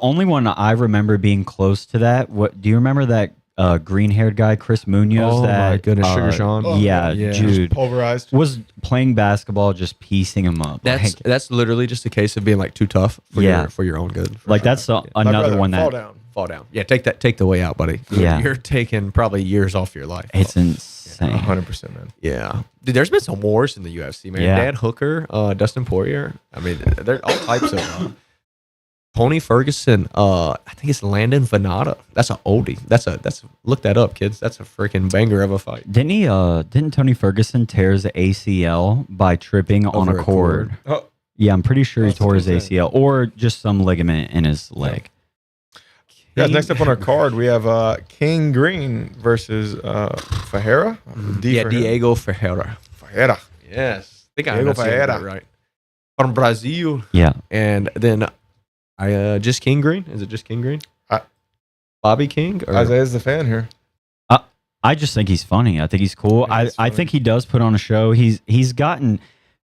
only one I remember being close to that. What do you remember that green haired guy, Chris Munoz? Oh, that, my goodness, Sugar Sean. Oh, yeah, yeah. dude, Pulverized. was playing basketball, just piecing him up. That's literally just a case of being like too tough for Yeah. your own good. like that's I'd another rather one fall that down. fall down. Yeah, take the way out, buddy. Yeah. You're taking probably years off your life. It's insane. 100%, man. Yeah. Dude, there's been some wars in the UFC, man. Yeah. Dan Hooker, Dustin Poirier. I mean, there's all types of Tony Ferguson. I think it's Landon Venata. That's an oldie. That's look that up, kids. That's a freaking banger of a fight. Didn't Tony Ferguson tear his ACL by tripping on Over a a cord? Oh, Yeah, I'm pretty sure he That's tore his insane. ACL or just some ligament in his leg. guys, next up on our card, we have King Green versus Ferreira. Diego Ferreira. Ferreira. Yes. I think I Diego enunciated that Ferreira. right. From Brazil. Yeah. And then just King Green? Is it just King Green? Bobby King? Or? Isaiah's the fan here. I just think he's funny. I think he's cool. Yeah, he's I funny. think he does put on a show. He's gotten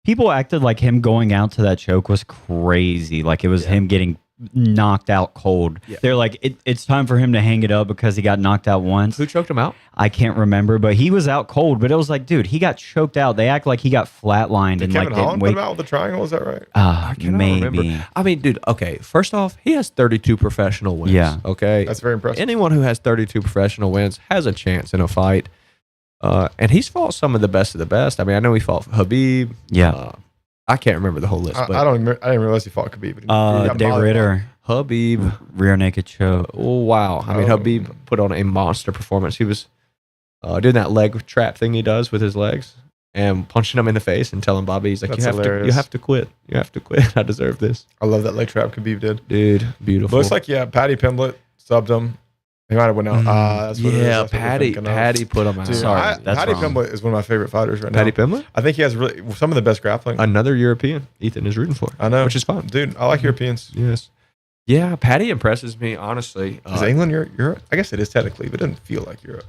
people acted like him going out to that choke was crazy. Like it was him getting knocked out cold. Yeah. They're like, it's time for him to hang it up because he got knocked out once. Who choked him out? I can't remember, but he was out cold. But it was like, dude, he got choked out. They act like he got flatlined Did and Kevin like Holland didn't put wake. him out with the triangle? Is that right? I cannot Maybe. remember. I mean, dude, okay. First off, he has 32 professional wins. Yeah. Okay. That's very impressive. Anyone who has 32 professional wins has a chance in a fight. And he's fought some of the best. I mean, I know he fought Habib. Yeah. I can't remember the whole list. I But didn't realize he fought Khabib. But he got Dave mollywopped. Ritter, Habib. rear naked choke. Oh, wow. I mean, Oh. Habib put on a monster performance. He was doing that leg trap thing he does with his legs and punching him in the face and telling Bobby, he's like, That's you hilarious. have to quit. You have to quit. I deserve this. I love that leg trap Khabib did. Dude, beautiful. Looks like, Patty Pimblett subbed him. He might have went out. That's what it is. yeah, That's what we're Patty thinking of. Patty put him out. Dude, Sorry, that's Patty wrong. Pimblett is one of my favorite fighters right Patty now. Pimblett? I think he has really some of the best grappling. Another European Ethan is rooting for. I know. Which is fun. Dude, I like Europeans. Yes. Yeah, Patty impresses me, honestly. Is England Europe? I guess it is technically, but it doesn't feel like Europe.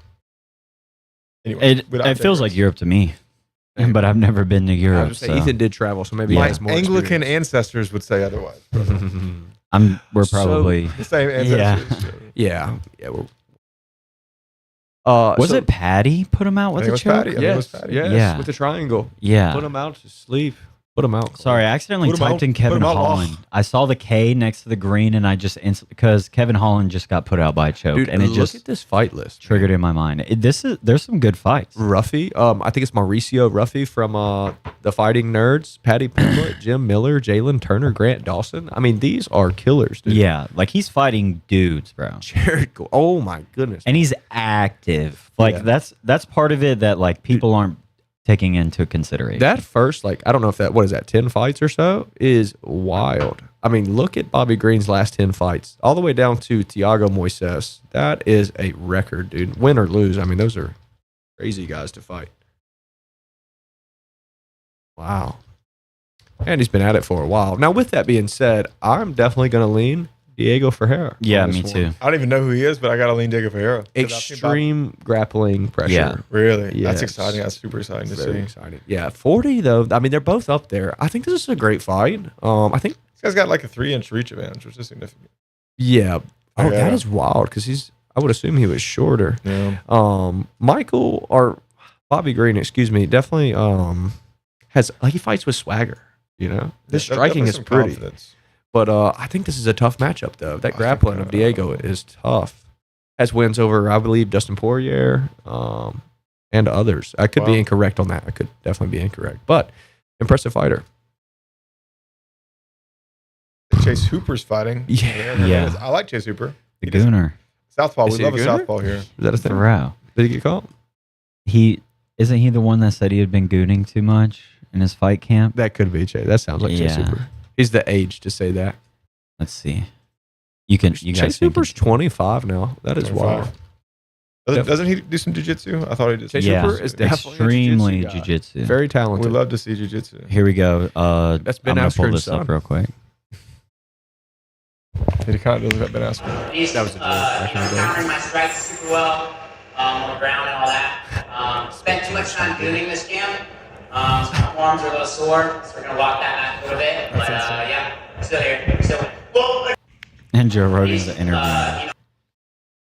Anyway, It feels like Europe to me, Yeah. but I've never been to I Europe. was So saying, Ethan did travel, so maybe he My has more Anglican experience. ancestors would say otherwise. we're So- probably. The same Yeah. ancestors. yeah. Was so- it Patty put him out I with think it a was choke? Patty. I think it was Yes, Patty. yes, Yeah. with the triangle. Yeah. Put him out to sleep. Put him out. Sorry, I accidentally Put 'em typed out- in put Kevin 'em out. Holland. I saw the K next to the green, and I just because Kevin Holland just got put out by a choke, Dude, and it look just at this fight list. triggered in my mind. There's some good fights. Ruffy. I think it's Mauricio Ruffy from the Fighting Nerds. Patty Pimblett, Jim Miller, Jalen Turner, Grant Dawson. I mean, these are killers, dude. Yeah, like he's fighting dudes, bro, Jared. Oh my goodness. and he's active. Like Yeah. that's part of it that like people aren't taking into consideration. That first, like, I don't know if what is that, 10 fights or so, is wild. I mean, look at Bobby Green's last 10 fights, all the way down to Thiago Moises. That is a record, dude. Win or lose. I mean, those are crazy guys to fight. Wow. And he's been at it for a while. Now, with that being said, I'm definitely going to lean Diego Ferreira. yeah, on me this too. one. I don't even know who he is, but I got to lean Diego Ferreira. 'Cause I've seen Bob- Extreme grappling pressure. Yeah. Really? That's Yes. exciting. That's super exciting to Very see. exciting. Yeah, 40 though. I mean, they're both up there. I think this is a great fight. I think, This guy's got like a 3-inch reach advantage, which is significant. yeah. Oh, Yeah. that is wild because I would assume he was shorter. Yeah. Michael or Bobby Green, excuse me, definitely has he fights with swagger. You know, his striking is pretty. But I think this is a tough matchup though. That grappling of Diego is tough. Has wins over, I believe, Dustin Poirier and others. I could be Wow. incorrect on that. I could definitely be incorrect, but impressive fighter. Chase Hooper's fighting. Yeah. I like Chase Hooper. The Gooner, Southpaw. Is We he a love a gooner? Southpaw here. Is that a thing? Thoreau. Did he get caught? Isn't he the one that said he had been gooning too much in his fight camp? That could be Chase. That sounds like Chase Yeah. Hooper. He's the age to say that. Let's see. You guys Chase can Hooper's 25 now. That is 25. wild. Doesn't he do some jiu-jitsu? I thought he did. Chase Yeah. Hooper is definitely extremely a jiu-jitsu guy. jiu-jitsu. Very We talented. love to see jiu-jitsu. Here we go. That's Ben I'm gonna pull Askren's this up son. real quick. He kind of does look like Ben Askren. That was a joke back in the day. Countering my strikes super well on the ground and all that. Spent too much time doing this game. So my arms are a little sore, so we're gonna walk that back a little bit. But yeah, still here, still. Well, And Joe Rogan's interview. you know,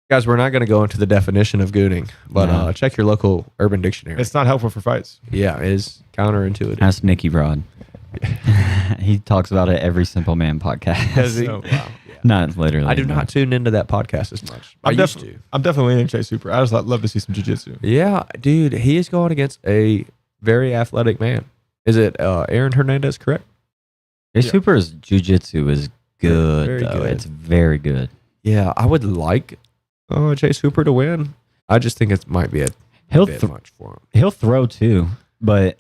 Guys, we're not going to go into the definition of gooning, but No. check your local Urban Dictionary. It's not helpful for fights. Yeah, it is counterintuitive. Ask Nicky Rod. He talks about it every Simple Man podcast. Does he? So- Wow. Yeah. Not literally. I do no. not tune into that podcast as much. I used to. I'm definitely leaning Chase Super. I just love to see some jiu-jitsu. Yeah, dude, he is going against a very athletic man. Is it Aaron Hernandez, correct? Jay Super's jiu-jitsu is good, Very though. good. It's very good. Yeah, I would like Jay Super to win. I just think it might be a bit much for him. He'll throw too, but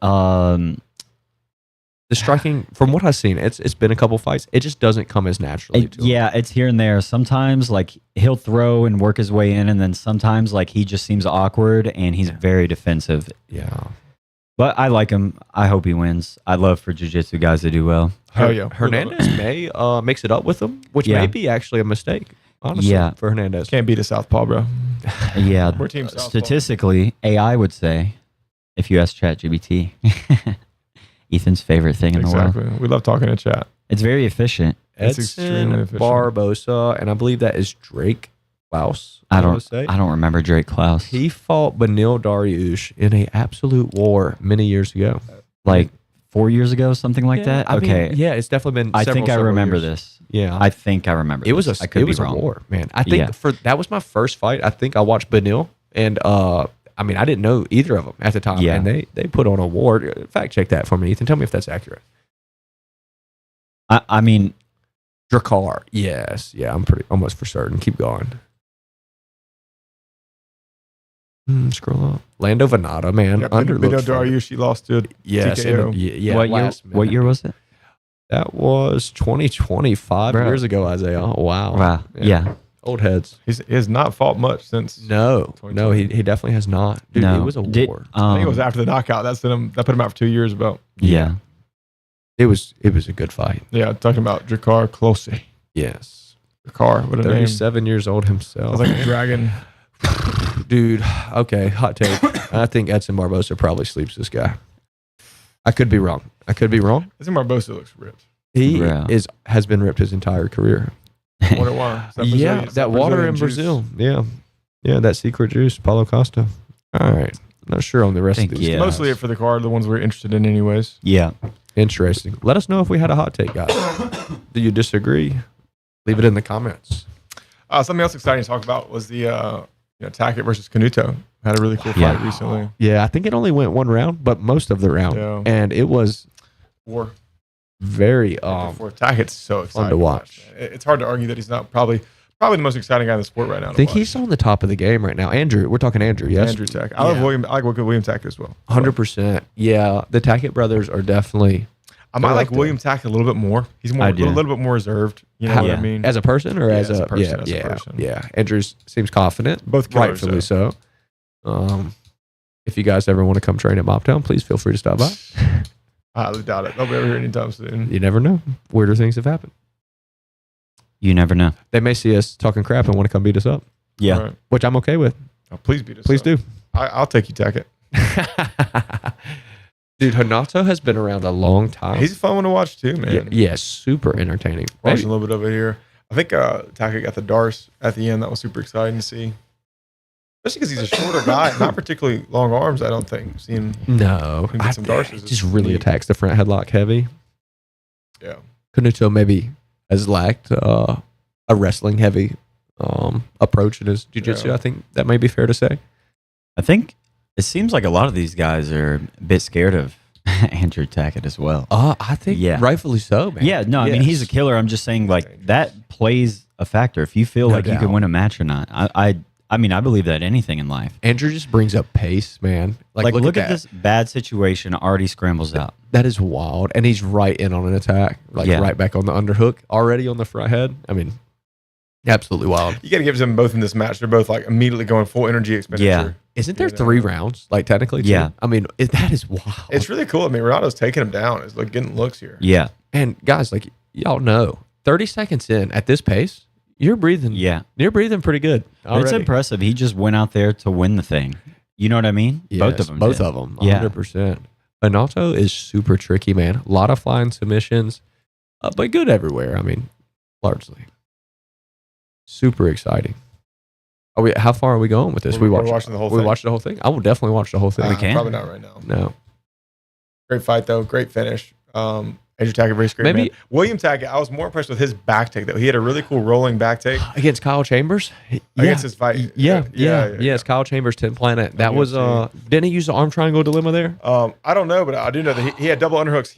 The striking, from what I've seen, it's been a couple fights. It just doesn't come as naturally to him. yeah, it's here and there. Sometimes like he'll throw and work his way in, and then sometimes like he just seems awkward and he's very defensive. Yeah. But I like him. I hope he wins. I love for jiu-jitsu guys to do well. Hell yeah. Hernandez may mix it up with him, which may be actually a mistake, honestly, for Hernandez. Can't beat a southpaw, bro. Yeah. We're team southpaw. Statistically, AI would say, if you ask ChatGPT, Ethan's favorite thing in the world. Exactly. We love talking in chat. It's very efficient. It's Edson extremely efficient. Barbosa, and I believe that is Drake Klaus. I wanna say. don't remember Drake Klaus. He fought Benil Dariush in a absolute war many years ago. Like 4 years ago, something like that. I mean, Okay. yeah, it's definitely been. I think I several remember years. this. Yeah, I think I remember. it was this. a I could it be was a wrong. war, man. I think Yeah. that was my first fight. I think I watched Benil, and I mean, I didn't know either of them at the time, Yeah. and they put on a war. Fact check that for me, Ethan. Tell me if that's accurate. I mean, Drakkar, yes, yeah, I'm pretty almost for certain. Keep going. Scroll up. Lando Venata, man, Yeah, underlooked Benil fighter. Dariush, he lost to Yes, TKO. yeah. what year? last What minute. year was it? That was 25 Bro. years ago, Isaiah. Wow. Wow. Yeah. Old heads. He has not fought much since. No, 2020. he definitely has not. Dude, no. it was a Did- war. I think it was after the knockout. That put him out for 2 years. About Yeah. It was a good fight. talking about Drakkar Klose. Yes. Drakkar, what a name! 37 years old I himself. was like a dragon. Dude, okay, hot take. I think Edson Barbosa probably sleeps this guy. I could be wrong. I think Barbosa looks ripped. He Yeah. has been ripped his entire career. Wonder why? Is that Yeah, Brazilian- is that water Brazilian in juice? Brazil. Yeah, that secret juice, Paulo Costa. All right, not sure on the rest Think, of these. yeah. Mostly it for the card, the ones we're interested in, anyways. Yeah. Interesting. Let us know if we had a hot take, guys. Do you disagree? Leave it in the comments. Something else exciting to talk about was the Tackett versus Canuto. Had a really cool Yeah. fight recently. Yeah, I think it only went one round, but most of the round, Yeah. and it was War. very For Tackett's so exciting to watch. man. It's hard to argue that he's not probably the most exciting guy in the sport right now. I think he's on the top of the game right now. Andrew, we're talking Andrew, yes? Andrew Tackett. I love William. I like William Tackett as well. 100%. Yeah, the Tackett brothers are definitely. I might They're like up there. William Tackett a little bit more. He's more I a do. little bit more reserved. You know How- what I mean? As a person or Yeah, as as a a person, yeah, as a yeah, person. yeah. Andrew seems confident, Both killers, rightfully so. If you guys ever want to come train at Moptown, please feel free to stop by. I highly doubt it. They'll be over here anytime soon. You never know. Weirder things have happened. You never know. They may see us talking crap and want to come beat us up, Yeah. All right. which I'm okay with. Oh, please beat us. Please up. do. I'll take you, Tackett. Dude, Hanato has been around a long time. He's a fun one to watch too, man. yeah, super entertaining. Watching a little bit of it here. I think Tackett got the Darce at the end. That was super exciting to see. Especially because he's a shorter guy, not particularly long arms, I don't think. Seeing No, Can get some Darces is just really neat. attacks the front headlock heavy. Yeah. Canuto maybe has lacked a wrestling heavy approach in his jiu-jitsu. Yeah. I think that may be fair to say. I think it seems like a lot of these guys are a bit scared of Andrew Tackett as well. I think rightfully so, man. Yeah, no, I mean he's a killer. I'm just saying like that plays a factor. If you feel No like you doubt. can win a match or not, I mean I believe that anything in life. Andrew just brings up pace, man. Like look at that. this bad situation already scrambles out. That is wild. And he's right in on an attack. Like Yeah. right back on the underhook, already on the front head. I mean, absolutely wild. You got to give them both in this match. They're both like immediately going full energy expenditure. Yeah. Isn't there You know. 3 rounds? Like technically, too? Yeah. I mean, that is wild. It's really cool. I mean, Renato's taking him down. It's like getting looks here. Yeah, And guys, like y'all know, 30 seconds in at this pace, you're breathing. yeah. You're breathing pretty good. But it's already. impressive. He just went out there to win the thing. You know what I mean? Yes, Both of them. Both did. of them. Yeah. 100%. Anato is super tricky, man. A lot of flying submissions, but good everywhere. I mean, largely. Super exciting. How far are we going with this? We're watched watching the whole We thing. watched the whole thing. I will definitely watch the whole thing. We can. Probably not right now. No. Great fight though. Great finish. Andrew Tackett, very great Maybe- man. William Tackett, I was more impressed with his back take, though. He had a really cool rolling back take Against Kyle Chambers? against his fight. Yes, Kyle Chambers, 10 Planet. That was, didn't he use the arm triangle dilemma there? I don't know, but I do know that he had double underhooks,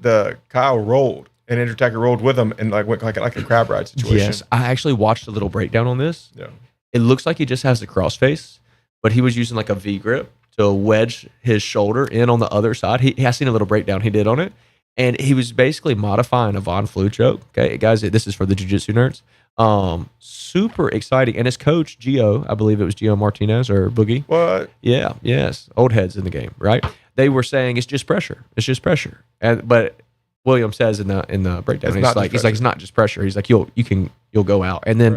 the Kyle rolled, and Andrew Tackett rolled with him and like went like a crab ride situation. Yes, I actually watched a little breakdown on this. Yeah. It looks like he just has the crossface, but he was using like a V grip to wedge his shoulder in on the other side. He has seen a little breakdown he did on it, and he was basically modifying a Von Flue choke. Okay, guys, this is for the jiu-jitsu nerds. Super exciting. And his coach, Gio, I believe it was Gio Martinez or Boogie. What? Yeah, yes. Old heads in the game, right? They were saying it's just pressure. It's just pressure. But William says in the breakdown, It's not just it's not just pressure. He's like, you'll go out. And then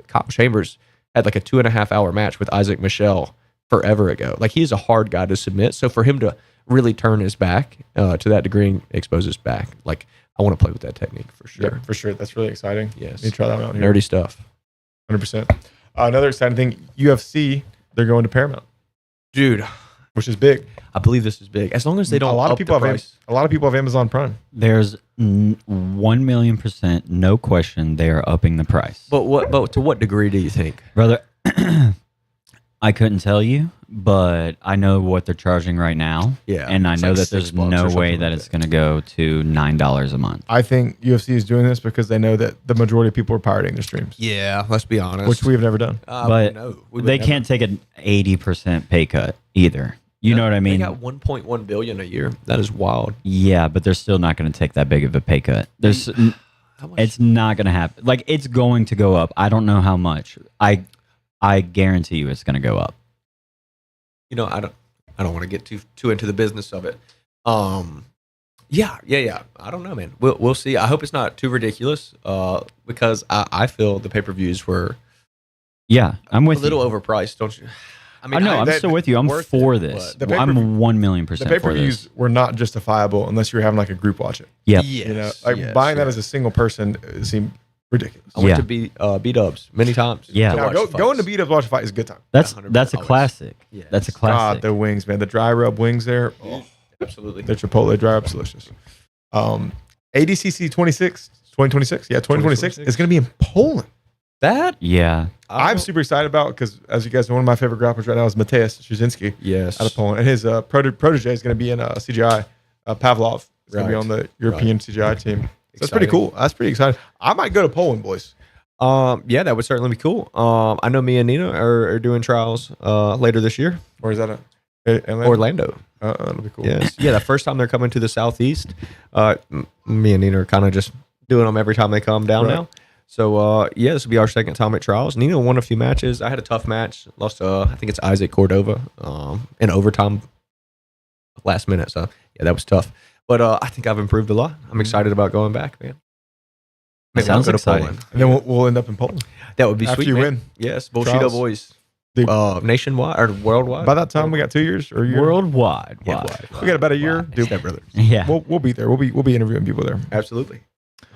Kyle Chambers had like a 2.5 hour match with Isaac Michelle forever ago. Like, he's a hard guy to submit. So for him to really turn his back to that degree and expose his back, like, I want to play with that technique for sure. Yeah, for sure. That's really exciting. Yes. You try that out here. Nerdy stuff. 100%. Another exciting thing, UFC, they're going to Paramount, Dude, which is big. I believe this is big. As long as they don't a lot of people the have price. a lot of people have Amazon Prime. There's 1,000,000%, no question, they are upping the price. But to what degree do you think? Brother, I couldn't tell you, but I know what they're charging right now. Yeah, And I it's know like that there's $6 or no something way like that it's going to go to $9 a month. I think UFC is doing this because they know that the majority of people are pirating their streams, Yeah, let's be honest. which we have never done. But they can't take an 80% pay cut either. You know what I mean? They got 1.1 billion a year. That is wild. Yeah, but they're still not going to take that big of a pay cut. There's, How much? it's not going to happen. Like, it's going to go up. I don't know how much. I guarantee you it's going to go up. You know, I don't want to get too into the business of it. Yeah. I don't know, man. We'll see. I hope it's not too ridiculous. Because I feel the pay-per-views were Yeah, I'm with a little you. overpriced, don't you? I I know. I'm that- still with you. I'm worth for it, this. but the I'm pay-per-view- 1,000,000% The for pay-per-views this. were not justifiable unless you're having like a group watch it. Yep. Yes, You know, like yes, buying that yes. as a single person seemed ridiculous. I went Yeah. to B-dubs many times. Yeah. to Now, watch the going to fights. beat up watch a fight is a good time. That's 100% a always. classic. Yes. That's a God, classic. the wings, man. The dry rub wings there. Oh, Absolutely. the Chipotle dry rub's delicious. ADCC 2026. Yeah, 2026 is going to be in Poland. That Yeah. I'm super excited about because, as you guys know, one of my favorite grapplers right now is Mateusz Szczucinski Yes. out of Poland. And his protege is going to be in CGI. Pavlov is going to be Right. on the European CGI team. So that's pretty Exciting. cool. That's pretty exciting. I might go to Poland, boys. Yeah, that would certainly be cool. I know me and Nina are doing trials later this year. Or is that Atlanta? Orlando. That'll be cool. Yes. Yeah, the first time they're coming to the Southeast. Me and Nina are kind of just doing them every time they come down Right. now. So, yeah, this will be our second time at trials. Nina won a few matches. I had a tough match. Lost to, I think it's Isaac Cordova in overtime last minute. So, yeah, that was tough. But I think I've improved a lot. I'm excited about going back, man. That sounds I'll go to exciting. Poland. And then we'll end up in Poland. That would be After sweet, you man. win. Yes, Bullshit Trials. Boys. The- Nationwide or worldwide? By that time, we got 2 years or a year. Worldwide. Yeah, Wide. We got about a year. Wide. Dude, Step brothers. Yeah. we'll be there. We'll be interviewing people there. Absolutely.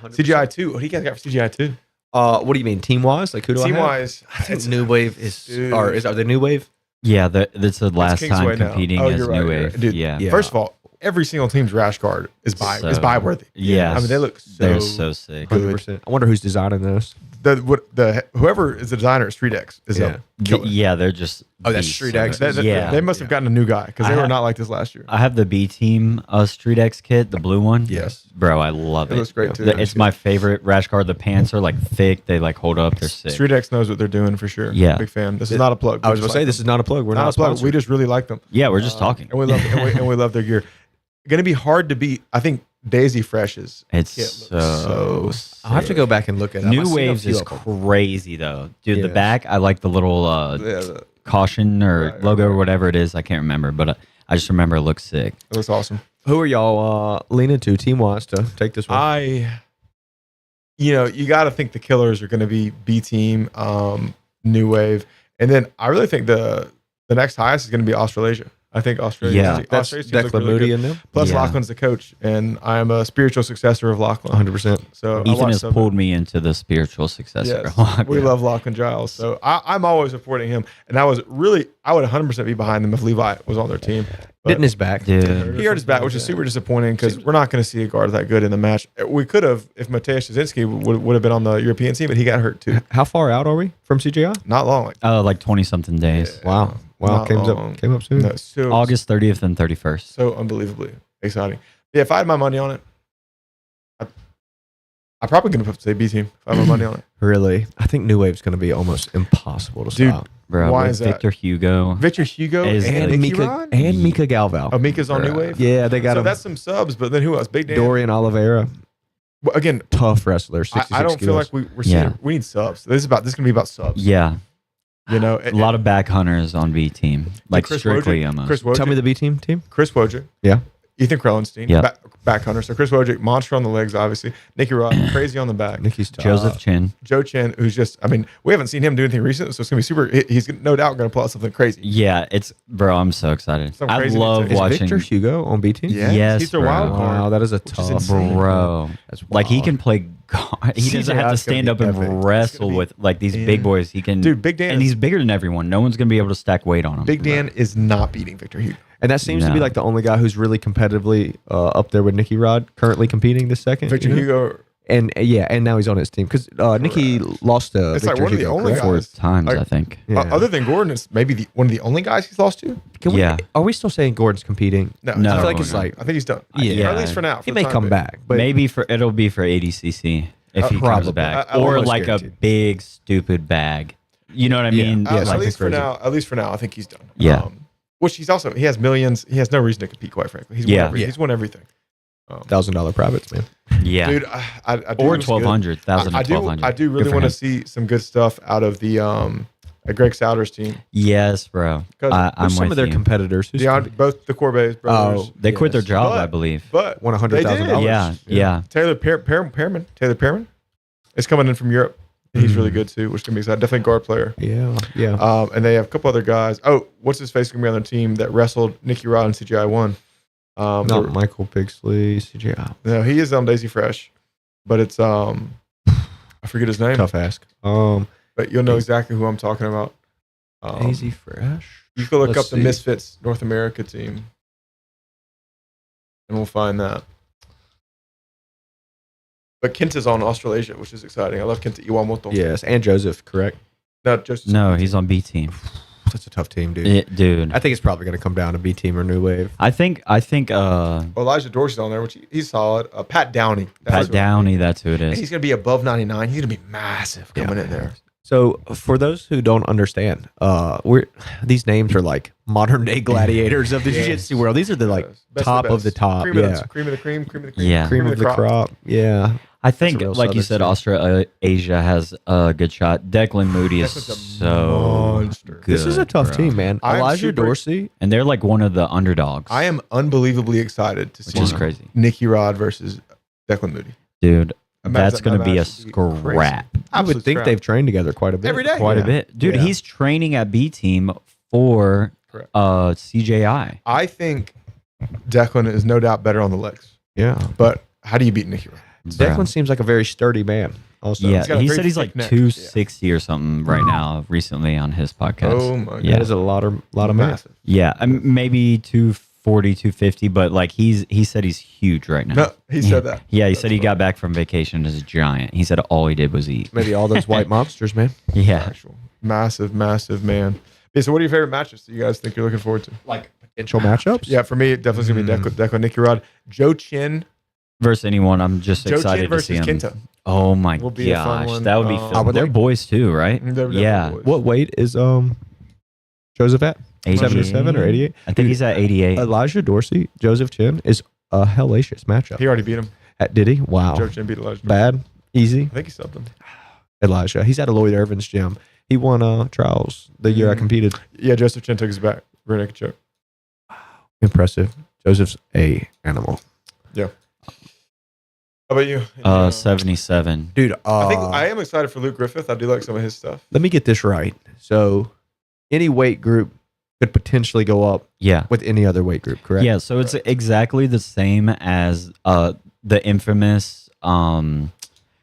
100%. CGI 2. What do you guys got for CGI 2? What do you mean, team wise? Like who do I Team have? wise, I think New Wave is, Dude. are they New Wave? Yeah, that's the last time Kingsway now. competing Oh, as you're right, New you're Wave. right. Dude, yeah. yeah. First of all, every single team's rash guard is buy worthy. Yeah. I mean, they look so. They're so sick. Good. 100%. I wonder who's designing those. Whoever is the designer at StreetX is Yeah. up. killing it. Yeah, they're just. Oh, that's beasts. Street X. Yeah. They must have gotten a new guy because they I were ha- not like this last year. I have the B team Street X kit, the blue one. Yes. Bro, I love It it. looks great too. It's my favorite rash guard. The pants are like thick. They like hold up. They're sick. StreetX knows what they're doing for sure. Yeah. Big fan. This is not a plug. I was going to say, this is not a plug. We're not a plug. sponsored. We just really like them. Yeah, we're just talking. And we love and we love their gear. Going to be hard to beat. I think Daisy Fresh's It's kit looks so. sick. I'll have to go back and look at it. I've New seen a Waves few is of them. crazy though, dude. The Yes. back, I like the little Yeah, caution or Right, logo right. or whatever it is. I can't remember, but I just remember it looks sick. it looks awesome. Who are y'all leaning to team wise to take this one? You got to think the killers are going to be B team, New Wave, and then I really think the next highest is going to be Australasia. I think Australia. Yeah. That's Australia seems Declan Moody good. in them. Plus, Yeah. Lachlan's the coach, and I am a spiritual successor of Lachlan. 100%. So I Ethan watched has some of pulled me into the spiritual successor. Yes, we love Lachlan Giles. So I'm always supporting him. And I would 100% be behind them if Levi was on their team. But Didn't his back. Dude. he hurt his back, which is super disappointing because we're not going to see a guard that good in the match. We could have if Mateusz Szczynski would have been on the European team, but he got hurt too. How far out are we from CJI? Not long. Like 20-something days. Wow. Wow. Not Came long. up soon. No, so, August 30th and 31st. So unbelievably exciting. Yeah, if I had my money on it, I'm probably going to say B team if I have my money on it. Really? I think New Wave's going to be almost impossible to Dude, stop. Bro, Why with is that? Victor Hugo. Victor Hugo Is and the- Nicky Rod? Mika Galval. Oh, Mika's on New Bruh. Wave? Yeah, they got So him. that's some subs, but then who else? Big Dan. Dorian Oliveira, Well, again, tough wrestler. 66 I don't feel kilos. like we're seeing Yeah. we need subs. This is going to be about subs. Yeah. You know, A lot of back hunters on B team. Like Chris strictly Wojcik, almost. Chris Wojcik, Tell me the B team. Chris Wojcik, Yeah. Ethan Krellenstein, Yeah. back hunter. So Chris Wojcik, monster on the legs, obviously. Nicky Rod, crazy on the back. Nikki's tough. Joseph Chin. Joe Chen, who's just, I mean, we haven't seen him do anything recent, so it's going to be super. He's no doubt going to pull out something crazy. Yeah, bro, I'm so excited. Some I crazy love things. Is watching. Victor Hugo on B team? Yes, he's their bro. wild card. Wow, that is a Which is tough. insane. Bro. That's Like he wild. can play guard. He doesn't have to CJI's stand gonna up be and epic. It's wrestle gonna be with like these big boys. He can, Dude, Big Dan and is- he's bigger than everyone. No one's gonna be able to stack weight on him. Big Dan is not beating Victor Hugo. And that seems to be No. like the only guy who's really competitively up there with Nicky Rod, currently competing this second. Victor you know? Hugo, And yeah, and now he's on his team because Nicky lost to It's Victor like one of the Hugo, only correct? guys. 4 times, Like- I think. Yeah. other than Gordon, is maybe one of the only guys he's lost to. Can we, Yeah. Are we still saying Gordon's competing? No, No, I feel like no. it's like I think he's done. Yeah. Or at least for now. he for may the time come being. back, but Maybe it'll be for ADCC if he comes probably. back, I or almost like guarantee. a big stupid bag. You know what I Yeah. mean? Yeah, At something least for crazy. now. At least for now, I think he's done. Yeah. Which he has millions. He has no reason to compete. Quite frankly, he's Yeah. won everything. He's won everything. $1,000 privates, man. Yeah. Dude, I do Or think it's good. 1,200, 1,000 I to do. 1,200. I do Good really for want to him. see some good stuff out of the Greg Souders team. Yes, bro. 'Cause I'm Some with of their you. competitors who's Both the Corbet brothers. They quit their Yes. job, But- I believe. But won they $100,000. did. Yeah. Taylor Pearman is coming in from Europe. He's really good too, which can be exciting. Definitely guard player. Yeah. And they have a couple other guys. Oh, what's his face going to be on their team that wrestled Nicky Rod and CGI one? Not Michael Pigsley, CJI. No, he is on Daisy Fresh, but it's I forget his name. Tough ask. But you'll know exactly who I'm talking about. Daisy Fresh. You can look Let's up the see. Misfits North America team, and we'll find that. But Kent is on Australasia, which is exciting. I love Kent Iwamoto. Yes, and Joseph, correct? No, just No, he's on B team. That's a tough team, dude. Dude. I think it's probably going to come down to B team or New Wave. I think Elijah Dorsey's on there, which he's solid. Pat Downey. Pat Downey, that's who it And is. he's going to be above 99. He's going to be massive coming in there. So, for those who don't understand, these names are like modern day gladiators of the jiu-jitsu world. These are the like Best top of the best. top, Cream yeah, of the cream of the cream, cream of the cream, Yeah. cream of the crop, yeah. I think, real like you Southern said, team. Australasia has a good shot. Declan Moody is Declan's a so monster. good. This is a tough bro. team, man. I'm Elijah super- Dorsey, And they're like one of the underdogs. I am unbelievably excited to which see is crazy. Nicky Rod versus Declan Moody. Dude, Imagine that's going to that be a match would be crazy. scrap. I would Absolute think scrap. they've trained together quite a bit. Every day. Quite Yeah. a bit. Dude, Yeah. he's training at B team for Correct. CJI. I think Declan is no doubt better on the legs. Yeah. But how do you beat Nicky Rod? Declan Bro. seems like a very sturdy man. Also, Yeah, He's got a he very said he's thick like neck. 260 or something right now recently on his podcast. Oh my god. Yeah. that is a lot of man. Massive. Yeah, maybe 240, 250, but like he said he's huge right now. No, he said that. Yeah, he That's said he funny. got back from vacation as a giant. He said all he did was eat. Maybe all those white monsters, man. Yeah. Actual massive man. Yeah, so what are your favorite matches that you guys think you're looking forward to? Like potential matchups. Yeah, for me, it definitely going to be Declan, Nicky Rod. Joe Chin, Versus anyone, I'm just Joe excited Chin to see versus him. Kenta. Oh my Will be a fun gosh, one. that would be I fun. would They're like- boys too, right? They're definitely Yeah. boys. What weight is Joseph at? 77 or 88? I think he's at 88. Elijah Dorsey, Joseph Chin is a hellacious matchup. He already beat him. Did he? Wow. Joe Chin beat Elijah. Bad, easy. I think he's something. Elijah. He's at a Lloyd Irvin's gym. He won trials the year I competed. Yeah, Joseph Chin took his back. Rear naked choke. Impressive. Joseph's a animal. How about you? 77. Dude, I think I am excited for Luke Griffith. I do like some of his stuff. let me get this right. So, any weight group could potentially go up Yeah. with any other weight group, correct? Yeah, so it's exactly the same as the infamous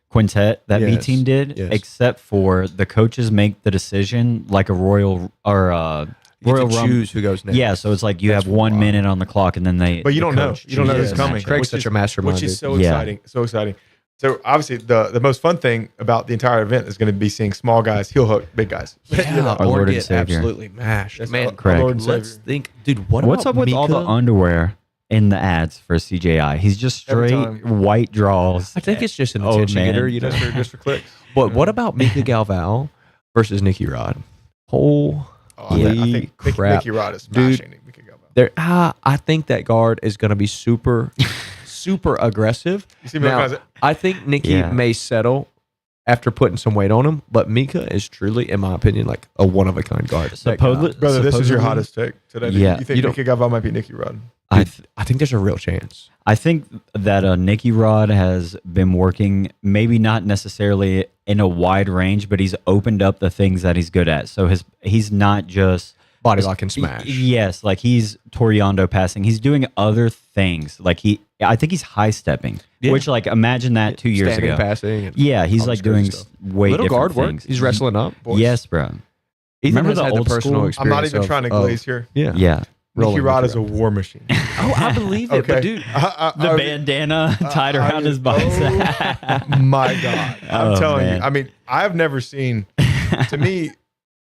quintet that B Yes, team did, yes. except for the coaches make the decision like a royal or You royal get to Rumble. choose who goes next. Yeah, so it's like you That's have 1 wild. minute on the clock, and then But you the don't know. coach You don't know chooses who's the coming. matchup. Craig's which such is- a mastermind. Which is so Yeah. exciting. So exciting. So obviously the most fun thing about the entire event is going to be seeing small guys heel hook big guys. Yeah, Our or Lord and get Savior. absolutely mashed. That's Man, our Correct. Lord and let's Savior. think, dude. What What's about up with all the Mika? underwear in the ads for CJI? He's just Every straight time. white draws. I think it's just an Oh, attention man. getter, you know. Just for clicks. But what about Mika Galval versus Nicky Rod? Holy Oh, I think crap. Nicky Rod is Dude. smashing. We could go about. There, I think that guard is going to be super, super aggressive. You see me Now, looking at it? I think Nicky Yeah. may settle after putting some weight on him, but Mika is truly, in my opinion, like a one of a kind guard. That guy. Brother, this is your supposedly- hottest take today. Yeah. You think Nicky Galval might be Nicky Rod? I I think there's a real chance. I think that Nicky Rod has been working, maybe not necessarily in a wide range, but he's opened up the things that he's good at. So he's not just Body lock and smash. Yes, like he's Toriando passing. He's doing other things. Like I think he's high stepping, Yeah. which like imagine that 2 years Standing ago. Yeah, Yeah, he's all like this crazy doing stuff. way Little different guard work. things. He's wrestling up. Boys. Yes, bro. Ethan Remember has the had old personal school? experience. I'm not even of- trying to of- glaze here. Yeah. Yeah, Nicky Rolling Rod Nicky is a war machine. Oh, I believe it, Okay. but dude, the bandana tied around his bicep. Oh my God. I'm Oh, telling man. you. I mean, I've never seen, to me,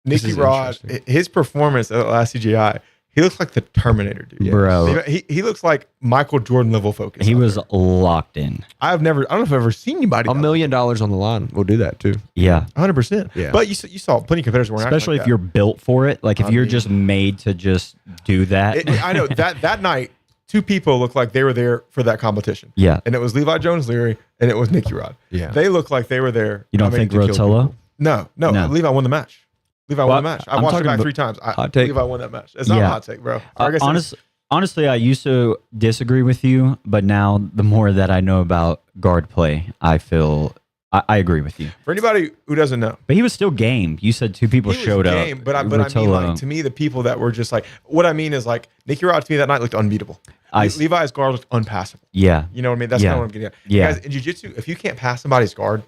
This Nicky is Rod, interesting. his performance at the last CGI, he looks like the Terminator, dude. Bro, He looks like Michael Jordan level focus. he out was there. locked in. I don't know if I've ever seen anybody. $1 million on the line. We'll do that too. Yeah. 100%. Yeah. But you saw plenty of competitors weren't acting Especially like if you're built for it. Like if I you're mean- just made to just do that. I know that night, two people looked like they were there for that competition. Yeah. And it was Levi Jones Leary and it was Nicky Rod. Yeah. They looked like they were there. You don't I mean, think to kill Rotolo? people. No. No. Levi won the match. Levi won the match. I I'm watched it talking back about 3 times. hot take. Levi won that match. It's not a Yeah. hot take, bro. Like I said, Honestly, I used to disagree with you, but now the more that I know about guard play, I feel I agree with you. for anybody who doesn't know, But he was still game. You said 2 people he was showed game, up. But I mean, Rotolo- like, to me, the people that were just like, what I mean is like, Nicky Rod to me that night looked unbeatable. Levi's guard looked unpassable. yeah, You know what I mean? That's Yeah. kind of what I'm getting at. Yeah. Guys, in jiu-jitsu, if you can't pass somebody's guard,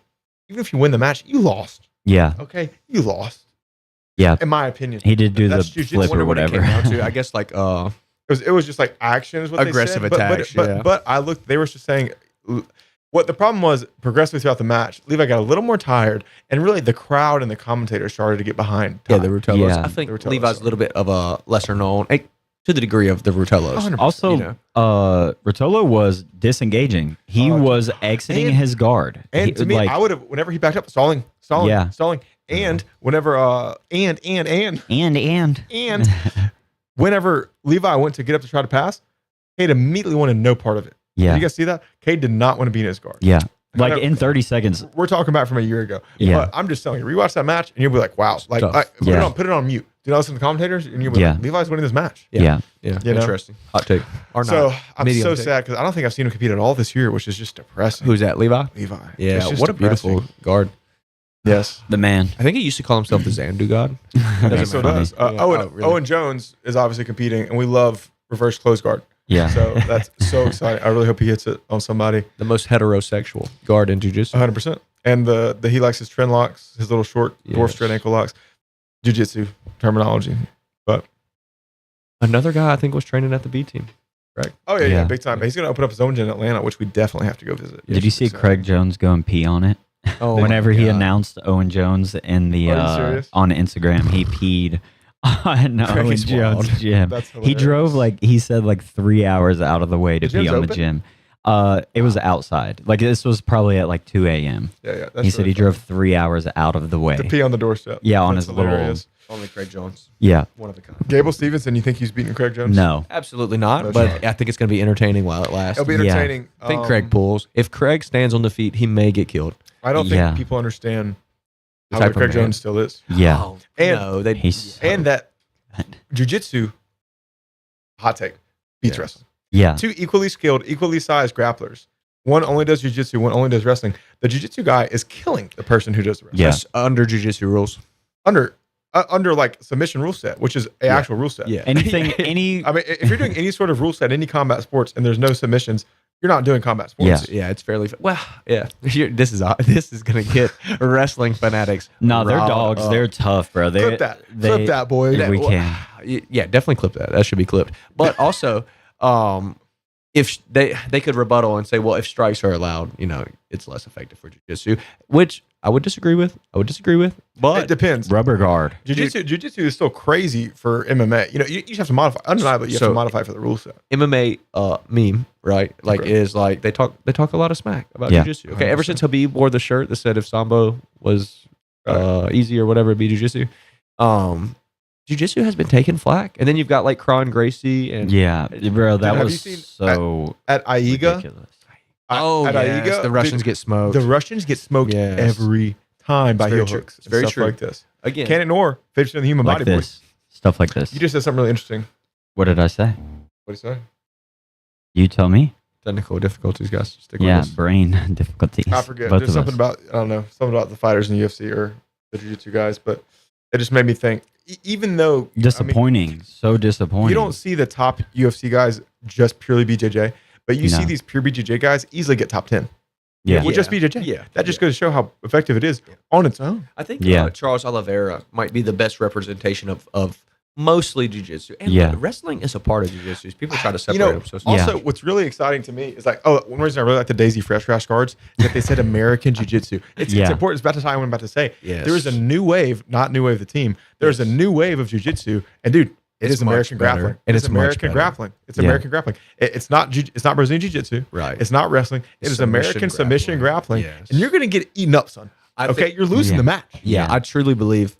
even if you win the match, you lost. yeah, Okay? You lost. yeah. In my opinion. He did do the That's jiu-jitsu. flip or Wonder what it whatever. came down to. I guess like It was just like action is what Aggressive they said. attacks, But, yeah. but I looked, they were just saying what the problem was progressively throughout the match, Levi got a little more tired, and really the crowd and the commentators started to get behind. yeah, Todd. the Rutellos. Yeah. I think The Rutellos, Levi's a little bit of a lesser known, to the degree of the Rutellos. 100%. Also, You know. Rotolo was disengaging. He was exiting and- his guard. And He- to me, like, I would have whenever he backed up, stalling. Yeah. And whenever and and whenever Levi went to get up to try to pass, Cade immediately wanted no part of it. yeah, Did you guys see that? Cade did not want to be in his guard. yeah. Like know- in 30 seconds. We're talking about from a year ago. Yeah. But I'm just telling you, rewatch that match and you'll be like, wow. Like, Tough. put it on mute. Do you listen to the commentators? And you'll be Yeah. like, Levi's winning this match. Yeah. Yeah, You know? interesting. Hot take. Or So not. I'm Medium so take. sad because I don't think I've seen him compete at all this year, which is just depressing. Who's that? Levi? Levi? Yeah, It's just what a depressing. beautiful guard. Yes. The man. I think he used to call himself the Zandu God. He That's still funny. does. Yeah. Owen, Oh, really? Owen Jones is obviously competing, and we love reverse close guard. Yeah. So that's so exciting. I really hope he hits it on somebody. The most heterosexual guard in jiu-jitsu. 100%. And the he likes his trend locks, his little short dwarf Yes. straight ankle locks. Jiu-jitsu terminology. But Another guy I think was training at the B team. right. Oh yeah, Yeah. big time. He's gonna open up his own gym in Atlanta, which we definitely have to go visit. Did you see So- Craig Jones go and pee on it? Oh, Whenever my he God. announced Owen Jones in the Are you serious? on Instagram, he peed on Owen Craig's Jones' wild. gym. That's He hilarious. drove he said 3 hours out of the way to The gym's pee on the open? gym. It was outside. Like this was probably at 2 a.m. Yeah. That's He said really he drove 3 hours out of the way. funny. to pee on the doorstep. Yeah, on That's his little- hilarious. Only Craig Jones. Yeah. One of a kind. Gable Stevenson, you think he's beating Craig Jones? No. Absolutely not. That's But right. I think it's going to be entertaining while it lasts. It'll be Yeah. entertaining. I think Craig pulls. If Craig stands on the feet, he may get killed. I don't think Yeah. people understand The how type good of Craig man. Jones still is. Yeah. Oh, And- no, they, He's- And that jiu-jitsu, hot take, beats Yes. wrestling. Yeah. Two equally skilled, equally sized grapplers. One only does jiu-jitsu, one only does wrestling. The jiu-jitsu guy is killing the person who does the wrestling. Yeah. just under jiu-jitsu rules. Under under like submission rule set, which is a actual rule set. Yeah. Anything, any. I mean, if you're doing any sort of rule set, any combat sports, and there's no submissions, you're not doing combat sports. Yeah. Yeah, it's fairly well. Yeah, this is gonna get wrestling fanatics. No, they're riled dogs. up. They're tough, bro. Clip that, boy. Yeah, we can. Yeah, definitely clip that. That should be clipped. But also, if they could rebuttal and say, well, if strikes are allowed, it's less effective for jiu-jitsu, which I would disagree with. It But depends. Rubber guard. Jiu-jitsu is still crazy for MMA. You just have to modify. Undeniably, you have to modify for the rule set. MMA meme, right? Like Right. is like they talk a lot of smack about Yeah. jiu-jitsu. Okay, ever since Habib wore the shirt that said if Sambo was easy or whatever, it'd be jiu-jitsu. Jiu-jitsu has been taking flack, and then you've got like Kron Gracie and Yeah, bro. That have was you seen so At Aiga, ridiculous. at yes, Aiga, the Russians get smoked. The Russians get smoked Yes. every time by It's very heel true. hooks. It's and very stuff true. like this. Again, Can't ignore fidgeting in the human Like body. this. Stuff like this. You just said something really interesting. What did I say? What do you say? You tell me. technical difficulties, guys. Stick Yeah, with us. brain difficulties. I forget. Both There's of something us. about I don't know something about the fighters in the UFC or the jiu-jitsu guys, but it just made me think. Even though Disappointing. So disappointing. you don't see the top UFC guys just purely BJJ, but you see No. these pure BJJ guys easily get top 10. Yeah. With just BJJ. Yeah. That just goes to show how effective it is on its own. I think Yeah. Charles Oliveira might be the best representation of mostly jiu-jitsu. And Yeah. wrestling is a part of jiu-jitsu. People try to separate You know, them. So also what's really exciting to me is like, one reason I really like the Daisy Fresh Crash cards is that they said American Jiu-Jitsu. It's Yeah. important. It's about to tie what I'm about to say. Yes. There is a new wave, not new wave the team. There's a new wave of Jiu-Jitsu. And dude, it It's is much American better. grappling. And It's it's much American better. grappling. It's Yeah. American grappling. It's not Brazilian Jiu-Jitsu. Right. It's not wrestling. It is Submission American submission grappling. Yes. And you're going to get eaten up, son. I Okay? think- You're losing Yeah. the match. Yeah, Yeah. I truly believe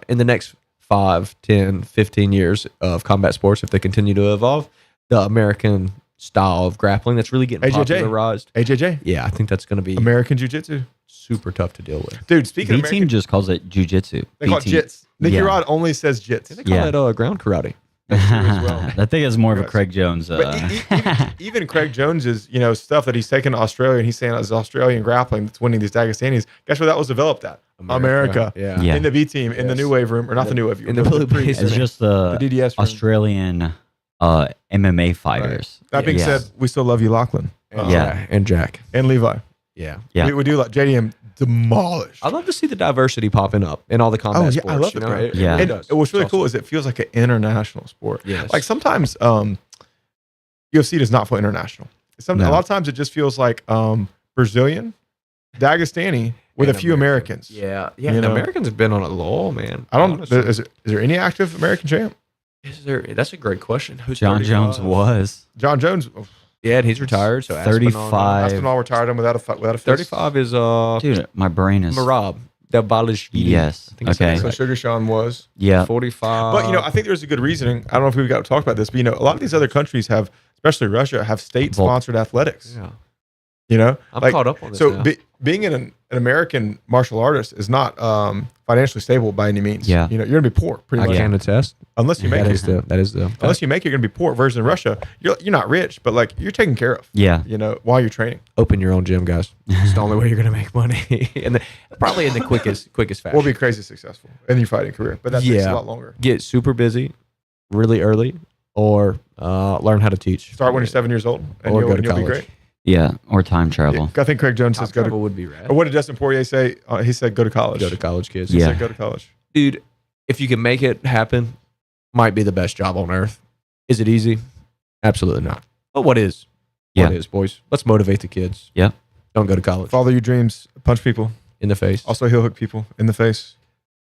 in the next 5, 10, 15 years of combat sports, if they continue to evolve, the American style of grappling that's really getting AJJ. popularized. AJJ. Yeah, I think that's going to be American Jiu-Jitsu. super tough to deal with. Dude, speaking of B American, team just calls it jujitsu. they call it B-team. jits. Nicky Yeah. Rod only says jits. They call Yeah. that ground karate. as well. I think it's more of a Yes. Craig Jones. But even Craig Jones's, stuff that he's taken to Australia and he's saying it's Australian grappling that's winning these Dagestanis. Guess where that was developed at? America. Yeah. Yeah. In the B team, in the Yes. New Wave room, or not the New Wave, in the blue pre- base. it's just the the DDS room. Australian MMA fighters. That being Yeah. said, we still love you, Lachlan. And, Yeah. and Jack. And Levi. Yeah. Yeah. We do like JDM demolished. I love to see the diversity popping up in all the combat Oh, yeah, sports. I love it, you know? bro. It Yeah. really And does. what's really It's cool awesome. is it feels like an international sport. Yes. Like sometimes UFC does not feel international. A No. lot of times it just feels like Brazilian, Dagestani with And a few Americans. Yeah. Yeah. You And know? Americans have been on a lull, man. I don't. Honestly. Is there any active American champ? Is there? That's a great question. Who's John 35? Jones was John Jones. Yeah, and he's retired. So 35. Aspinall retired him without a fist. 35 is dude. My brain is Marab Dabalishvili. Yes. I think it's Okay. So right. Sugar Sean was. yeah. 45. But I think there's a good reasoning. I don't know if we've got to talk about this, but a lot of these other countries have, especially Russia, have state-sponsored athletics. Yeah. I'm Like, caught up on this So now. being an American martial artist is not financially stable by any means. Yeah. You're going to be poor pretty I much. can attest. Unless you make That it. is the. Unless you make it, you're going to be poor. Versus in Russia, you're not rich, but like you're taken care of. Yeah. While you're training. Open your own gym, guys. It's the only way you're going to make money, and probably in the quickest fashion. Or be crazy successful in your fighting career, but that takes a lot longer. Get super busy, really early, or learn how to teach. Start when you're 7 years old, and Or you'll, go to you'll be college. great. Yeah. Or time travel. I think Craig Jones Top says go to. travel would be rad. Or what did Dustin Poirier say? He said go to college. Go to college, kids. He Yeah. said go to college. Dude, if you can make it happen, might be the best job on earth. Is it easy? Absolutely not. But what is? What Yeah. is, boys? Let's motivate the kids. Yeah. Don't go to college. Follow your dreams. Punch people. In the face. Also heel hook people in the face.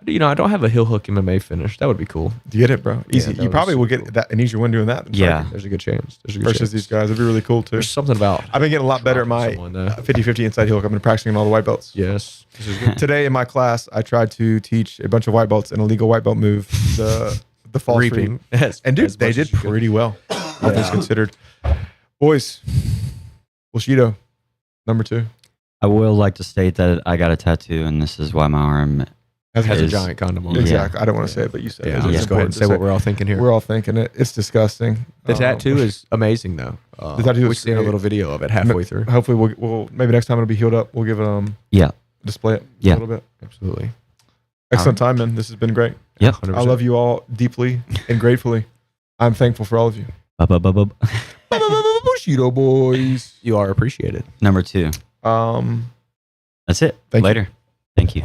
I don't have a heel hook MMA finish. That would be cool. You get it, bro. Easy. that you was probably will super get that an easier win doing that. Than Yeah. striking There's a good chance. There's a good versus chance. these guys. It'd be really cool too. There's something about I've been getting a lot better at my someone, though. 50-50 inside heel hook. I've been practicing all the white belts. Yes. This is good. Today in my class, I tried to teach a bunch of white belts an illegal white belt move, the false Reaping. reap. Yes. And dude, As they much did as you could. pretty well, all things considered. Boys, Bushido, number 2. I will like to state that I got a tattoo, and this is why my arm. Has a is- giant condom on Yeah. it. Exactly. I don't want to say it, but you said Yeah, it. I'll It's just go ahead and important say to what we're all thinking here. We're all thinking it. It's disgusting. The tattoo is amazing, though. The tattoo We've is seen a great. little video of it halfway through. Hopefully, we'll maybe next time it'll be healed up. We'll give it Yeah. display it Yeah. a little bit. Absolutely. Excellent time, man. This has been great. Yep. I love you all deeply and gratefully. I'm thankful for all of you. Bushido boys. You are appreciated. Number 2. That's it. Thank you. Later. Thank you.